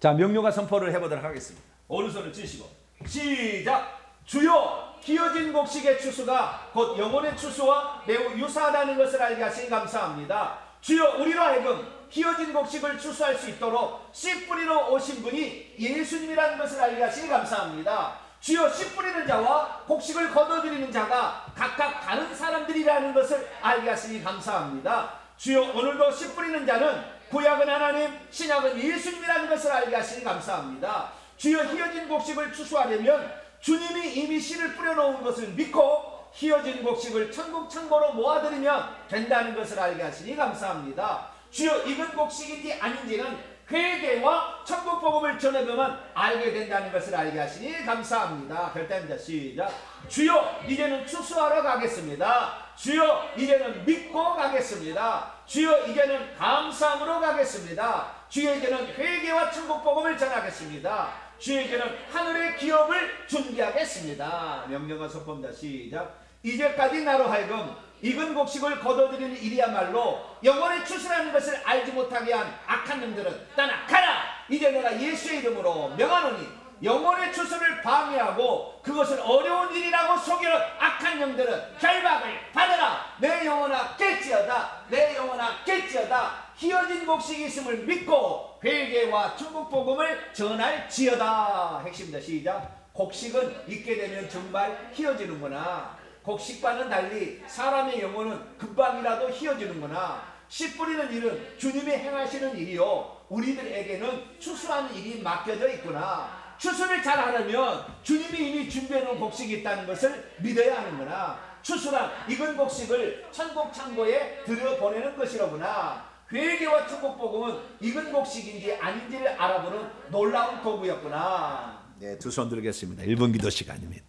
자, 명료가 선포를 해보도록 하겠습니다. 오른손을 찌시고 시작. 주여, 기어진 곡식의 추수가 곧 영혼의 추수와 매우 유사하다는 것을 알게 하시니 감사합니다. 주여, 우리로 하여금 기어진 곡식을 추수할 수 있도록 씨 뿌리러 오신 분이 예수님이라는 것을 알게 하시니 감사합니다. 주여 씨 뿌리는 자와 곡식을 거둬들이는 자가 각각 다른 사람들이라는 것을 알게 하시니 감사합니다. 주여 오늘도 씨 뿌리는 자는 구약은 하나님, 신약은 예수님이라는 것을 알게 하시니 감사합니다. 주여 휘어진 곡식을 추수하려면 주님이 이미 씨를 뿌려놓은 것을 믿고 휘어진 곡식을 천국 창고로 모아들이면 된다는 것을 알게 하시니 감사합니다. 주여 익은 곡식인지 아닌지는 회개와 천국 복음을 전해보면 알게 된다는 것을 알게 하시니 감사합니다. 결단입니다. 시작. 주여 이제는 추수하러 가겠습니다. 주여 이제는 믿고 가겠습니다. 주여 이제는 감사함으로 가겠습니다. 주여 이제는 회개와 천국 복음을 전하겠습니다. 주여 이제는 하늘의 기업을 준비하겠습니다. 명령과 선포입니다. 시작. 이제까지 나로 하여금 익은 곡식을 거둬들이는 일이야말로 영원의 추수라는 것을 알지 못하게 한 악한 놈들은 떠나가라. 이제 내가 예수의 이름으로 명하노니 영원의 추수를 방해하고 그것은 어려운 일이라고 속이는 악한 영들은 결박을 받으라. 내 영혼아 깰지어다. 내 영혼아 깰지어다. 휘어진 곡식이 있음을 믿고 회개와 천국 복음을 전할지어다. 핵심입니다. 시작. 곡식은 익게 되면 정말 휘어지는구나. 곡식과는 달리 사람의 영혼은 금방이라도 휘어지는구나. 씨 뿌리는 일은 주님이 행하시는 일이요 우리들에게는 추수하는 일이 맡겨져 있구나. 추수를 잘 하려면 주님이 이미 준비해놓은 곡식이 있다는 것을 믿어야 하는구나. 추수란 익은 곡식을 천국 창고에 들여보내는 것이로구나. 회개와 천국 복음은 익은 곡식인지 아닌지를 알아보는 놀라운 도구였구나. 네, 두 손 들겠습니다. 1분 기도 시간입니다.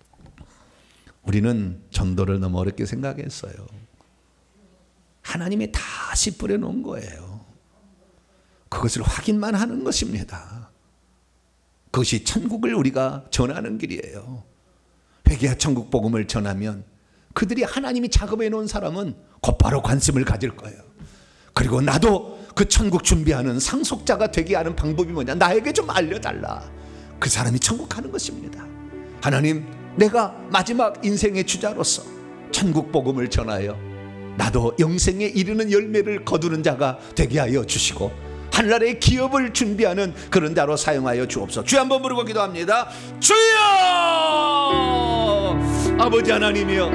우리는 전도를 너무 어렵게 생각했어요. 하나님이 다 씨 뿌려놓은 거예요. 그것을 확인만 하는 것입니다. 그것이 천국을 우리가 전하는 길이에요. 회개와 천국 복음을 전하면 그들이 하나님이 작업해 놓은 사람은 곧바로 관심을 가질 거예요. 그리고 나도 그 천국 준비하는 상속자가 되게 하는 방법이 뭐냐, 나에게 좀 알려달라. 그 사람이 천국 가는 것입니다. 하나님, 내가 마지막 인생의 주자로서 천국 복음을 전하여 나도 영생에 이르는 열매를 거두는 자가 되게 하여 주시고 하늘나라의 기업을 준비하는 그런 자로 사용하여 주옵소서. 주여 한번 부르고 기도합니다. 주여! 아버지 하나님이여,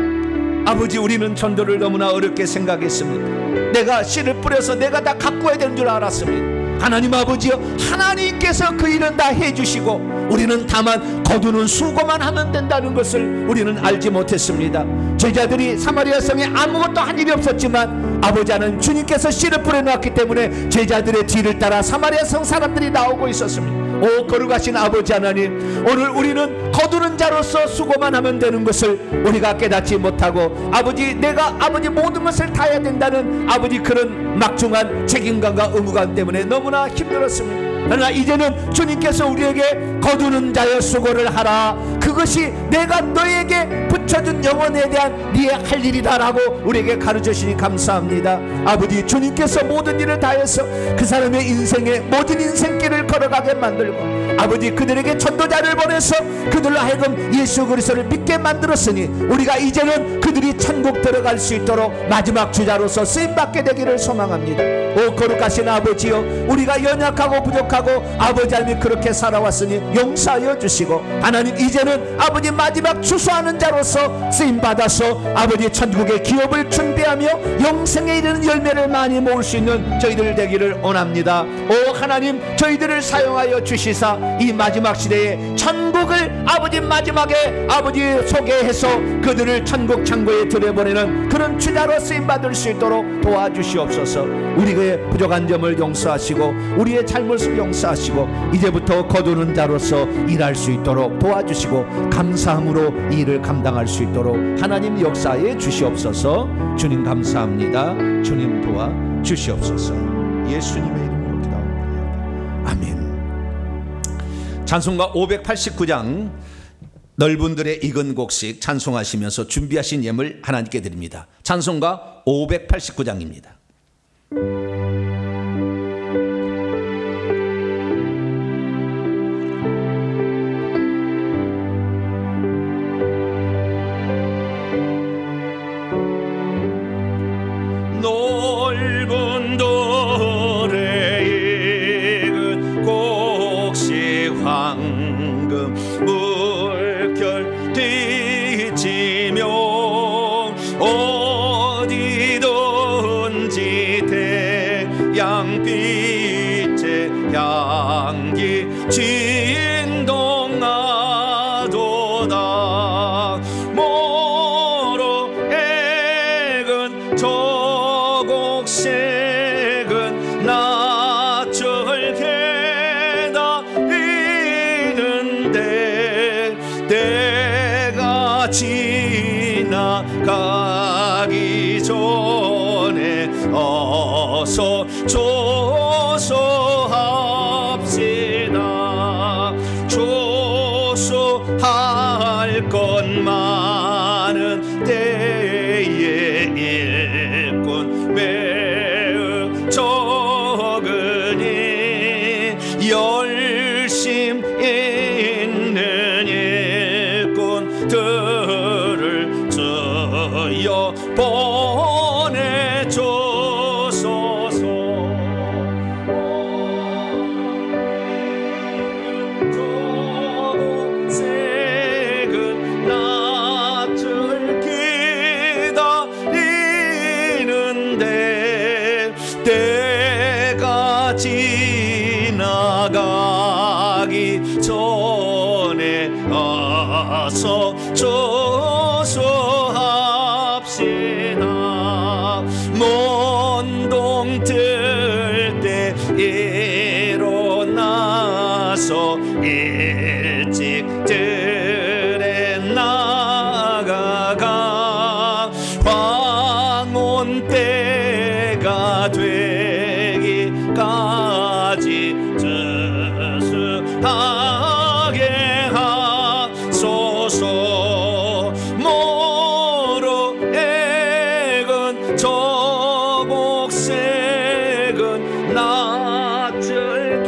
아버지, 우리는 전도를 너무나 어렵게 생각했습니다. 내가 씨를 뿌려서 내가 다 가꾸어야 되는 줄 알았습니다. 하나님 아버지여, 하나님께서 그 일은 다 해주시고 우리는 다만 거두는 수고만 하면 된다는 것을 우리는 알지 못했습니다. 제자들이 사마리아 성에 아무것도 한 일이 없었지만 아버지 하나님, 주님께서 씨를 뿌려놓았기 때문에 제자들의 뒤를 따라 사마리아 성 사람들이 나오고 있었습니다. 오 거룩하신 아버지 하나님, 오늘 우리는 거두는 자로서 수고만 하면 되는 것을 우리가 깨닫지 못하고 아버지, 내가 아버지 모든 것을 다 해야 된다는 아버지 그런 막중한 책임감과 의무감 때문에 너무나 힘들었습니다. 그러나 이제는 주님께서 우리에게 거두는 자여 수고를 하라, 그것이 내가 너에게 붙여준 영혼에 대한 네의 할 일이다라고 우리에게 가르쳐주시니 감사합니다. 아버지, 주님께서 모든 일을 다해서 그 사람의 인생에 모든 인생길을 걸어가게 만들고 아버지 그들에게 전도자를 보내서 그들로 하여금 예수 그리스도를 믿게 만들었으니 우리가 이제는 그들이 천국 들어갈 수 있도록 마지막 주자로서 쓰임받게 되기를 소망합니다. 오 거룩하신 아버지여, 우리가 연약하고 부족하고 아버지 하나님 그렇게 살아왔으니 용서하여 주시고 하나님, 이제는 아버지 마지막 추수하는 자로서 쓰임받아서 아버지 천국의 기업을 준비하며 영생에 이르는 열매를 많이 모을 수 있는 저희들 되기를 원합니다. 오 하나님, 저희들을 사용하여 주시사 이 마지막 시대에 천국을 아버지 마지막에 아버지 소개해서 그들을 천국 창고에 들여보내는 그런 주자로 쓰임받을 수 있도록 도와주시옵소서. 우리의 부족한 점을 용서하시고 우리의 잘못을 용서하시고 이제부터 거두는 자로서 일할 수 있도록 도와주시고 감사함으로 이 일을 감당할 수 있도록 하나님 역사해 주시옵소서. 주님 감사합니다. 주님 도와 주시옵소서. 예수님의 이름으로 기도합니다. 아멘. 찬송가 589장 넓은들의 익은 곡식 찬송하시면서 준비하신 예물 하나님께 드립니다. 찬송가 589장입니다. 넓은 돌에 익은 곡식 황금 물결 곡색은 낯을 기다리는데 때가 지나가기 전에 어서 조소합시다. 조소할 것 많은 때에 일꾼 매우 적으니 열심 있는 일꾼들을 저여 보내줘소서. 조색은 낯을 기다리는데 때가 지나가기 전에 어서 조소합시다. 먼동 뜰 때 일어나서 일찍 들에 나가가 황혼 때가 되기까지 저수하게 하소서. 모로 액은 저곡색은 낯을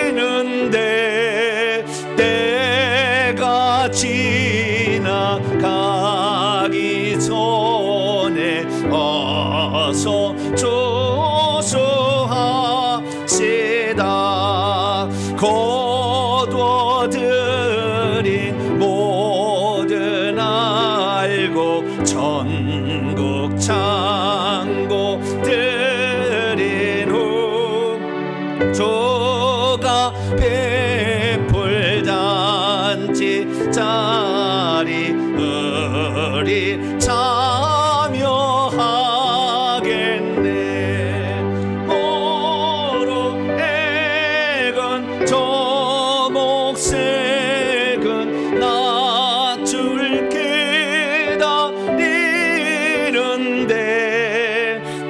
기다리는데 때가 지나가기 전에 어서 조소합시다. 거둬들인 모든 알고 천국 창고 들인 후 조가 베풀 잔치 자리 우리 참여하겠네. 모로 액은 저목색은 낯을 기다리는데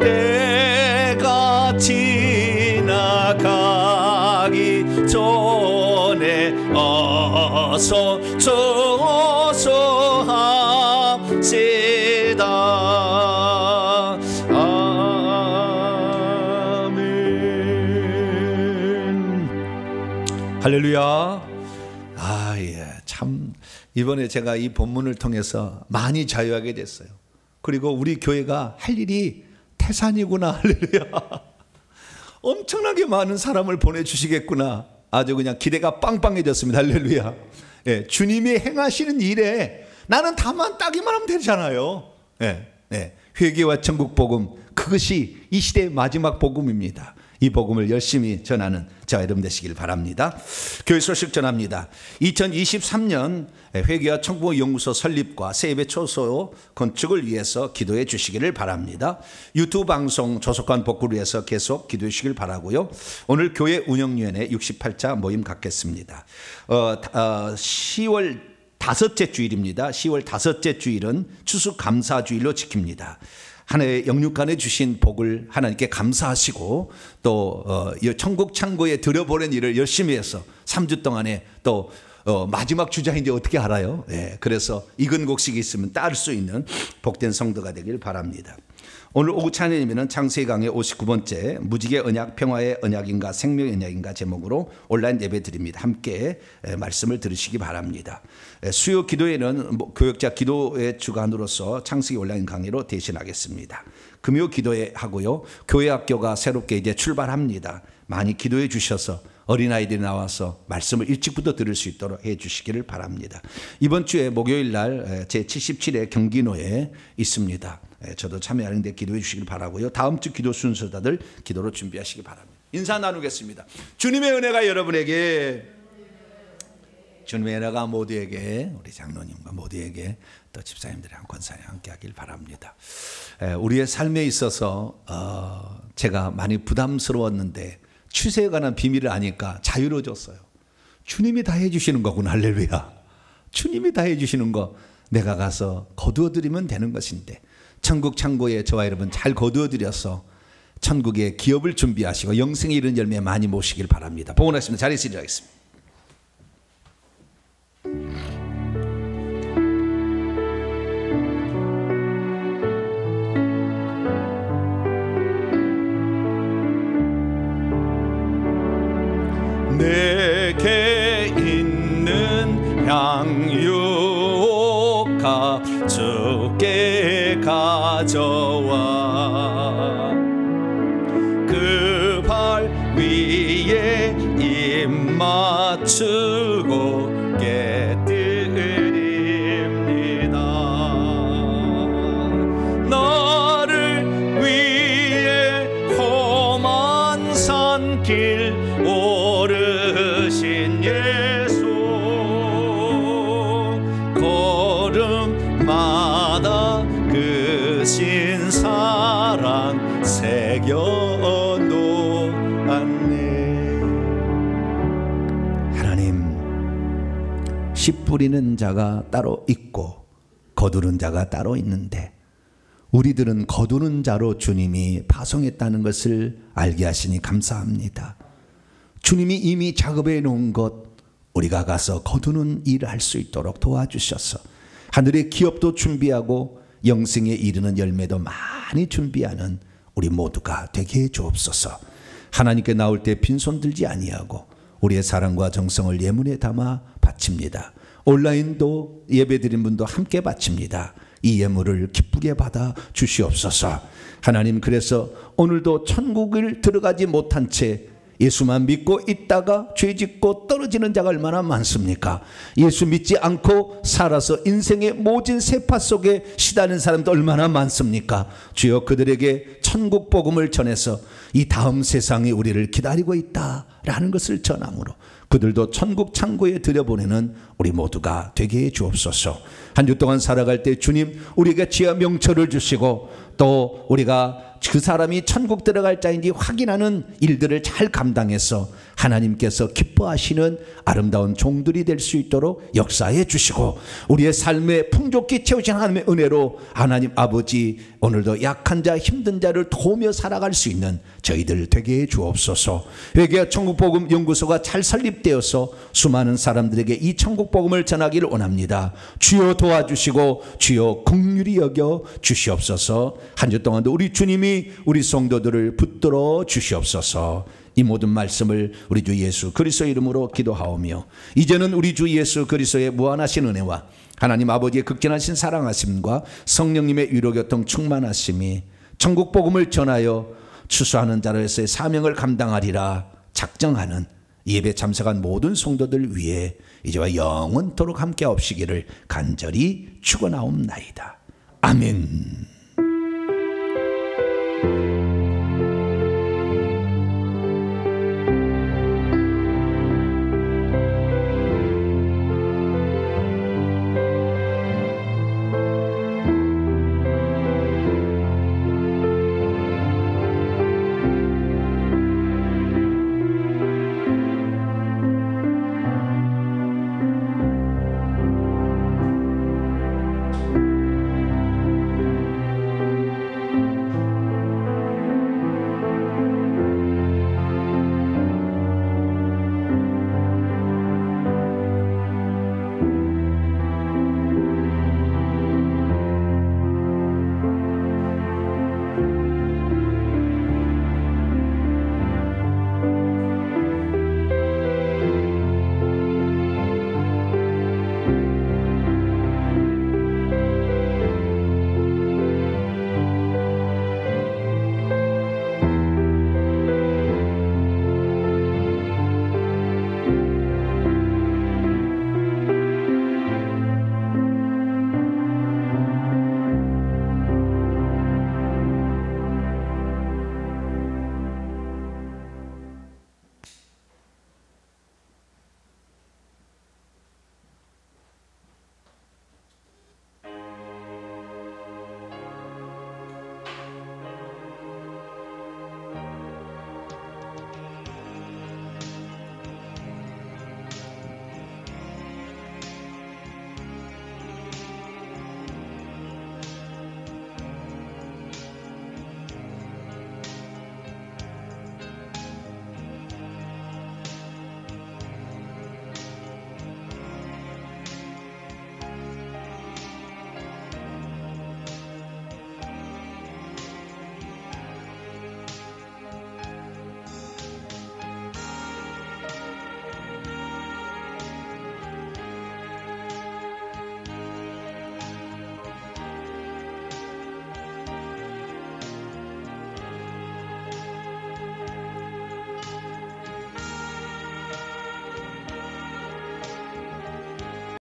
때가 지나가기 전에 어서 조소합시다. 아멘. 할렐루야. 참 이번에 제가 이 본문을 통해서 많이 자유하게 됐어요. 그리고 우리 교회가 할 일이 태산이구나. 할렐루야. 엄청나게 많은 사람을 보내주시겠구나. 아주 그냥 기대가 빵빵해졌습니다. 할렐루야. 예, 주님이 행하시는 일에 나는 다만 따기만 하면 되잖아요. 회개와 천국 복음, 그것이 이 시대의 마지막 복음입니다. 이 복음을 열심히 전하는 저와 여러분 되시길 바랍니다. 교회 소식 전합니다. 2023년 회개와 천국 연구소 설립과 새예배 초소 건축을 위해서 기도해 주시기를 바랍니다. 유튜브 방송 조속한 복구를 위해서 계속 기도해 주시길 바라고요. 오늘 교회 운영위원회 68차 모임 갖겠습니다. 10월 다섯째 주일입니다. 10월 다섯째 주일은 추수감사주일로 지킵니다. 한 해 영육간에 주신 복을 하나님께 감사하시고 또 천국 창고에 들여보낸 일을 열심히 해서 3주 동안에 또 마지막 주자인데 어떻게 알아요? 그래서 익은 곡식이 있으면 따를 수 있는 복된 성도가 되길 바랍니다. 오늘 오후 찬양이면 창세기 강의 59번째 무지개 언약 평화의 언약인가 생명의 언약인가 제목으로 온라인 예배 드립니다. 함께 말씀을 들으시기 바랍니다. 수요 기도회는 교역자 기도회 주관으로서 창세기 온라인 강의로 대신하겠습니다. 금요 기도회 하고요. 교회 학교가 새롭게 이제 출발합니다. 많이 기도해 주셔서 어린아이들이 나와서 말씀을 일찍부터 들을 수 있도록 해 주시기를 바랍니다. 이번 주에 목요일 날 제77회 경기노에 있습니다. 저도 참여하는데 기도해 주시길 바라고요. 다음 주 기도 순서자들 기도로 준비하시기 바랍니다. 인사 나누겠습니다. 주님의 은혜가 여러분에게, 주님의 은혜가 모두에게, 우리 장로님과 모두에게 또 또 집사님들이 한 권사에 함께 하길 바랍니다. 우리의 삶에 있어서 제가 많이 부담스러웠는데 추세에 관한 비밀을 아니까 자유로워졌어요. 주님이 다 해주시는 거구나. 할렐루야. 주님이 다 해주시는 거 내가 가서 거두어드리면 되는 것인데, 천국 창고에 저와 여러분 잘 거두어드려서 천국의 기업을 준비하시고 영생에 이르는 열매 많이 모시길 바랍니다. 봉헌하시면 자리에 서도록 하겠습니다. 내게 있는 향유가 주께 가져와 그 발 위에 입 맞추고 깨뜨립니다. 나를 위해 험한 산길 오르신 예수, 걸음마다 그 신사랑 새겨놓았네. 하나님, 씨 뿌리는 자가 따로 있고 거두는 자가 따로 있는데, 우리들은 거두는 자로 주님이 파송했다는 것을 알게 하시니 감사합니다. 주님이 이미 작업해 놓은 것 우리가 가서 거두는 일을 할 수 있도록 도와주셔서 하늘의 기업도 준비하고 영생에 이르는 열매도 많이 준비하는 우리 모두가 되게 해 주옵소서. 하나님께 나올 때 빈손 들지 아니하고 우리의 사랑과 정성을 예문에 담아 바칩니다. 온라인도 예배드린 분도 함께 바칩니다. 이 예물을 기쁘게 받아 주시옵소서. 하나님, 그래서 오늘도 천국을 들어가지 못한 채 예수만 믿고 있다가 죄짓고 떨어지는 자가 얼마나 많습니까? 예수 믿지 않고 살아서 인생의 모진 세파 속에 시다는 사람도 얼마나 많습니까? 주여, 그들에게 천국 복음을 전해서 이 다음 세상이 우리를 기다리고 있다라는 것을 전함으로 그들도 천국 창고에 들여보내는 우리 모두가 되게 해 주옵소서. 한 주 동안 살아갈 때 주님, 우리에게 지혜와 명철을 주시고 또 우리가 그 사람이 천국 들어갈 자인지 확인하는 일들을 잘 감당해서 하나님께서 기뻐하시는 아름다운 종들이 될 수 있도록 역사해 주시고, 우리의 삶에 풍족히 채우신 하나님의 은혜로 하나님 아버지, 오늘도 약한 자 힘든 자를 도우며 살아갈 수 있는 저희들 되게 해 주옵소서. 회개 천국복음 연구소가 잘 설립되어서 수많은 사람들에게 이 천국복음을 전하기를 원합니다. 주여 도와주시고 주여 긍휼히 여겨 주시옵소서. 한 주 동안도 우리 주님이 우리 성도들을 붙들어 주시옵소서. 이 모든 말씀을 우리 주 예수 그리스도의 이름으로 기도하오며, 이제는 우리 주 예수 그리스도의 무한하신 은혜와 하나님 아버지의 극진하신 사랑하심과 성령님의 위로교통 충만하심이 천국 복음을 전하여 추수하는 자로서의 사명을 감당하리라 작정하는 예배 참석한 모든 성도들 위해 이제와 영원토록 함께 없시기를 간절히 축원하옵나이다. 아멘.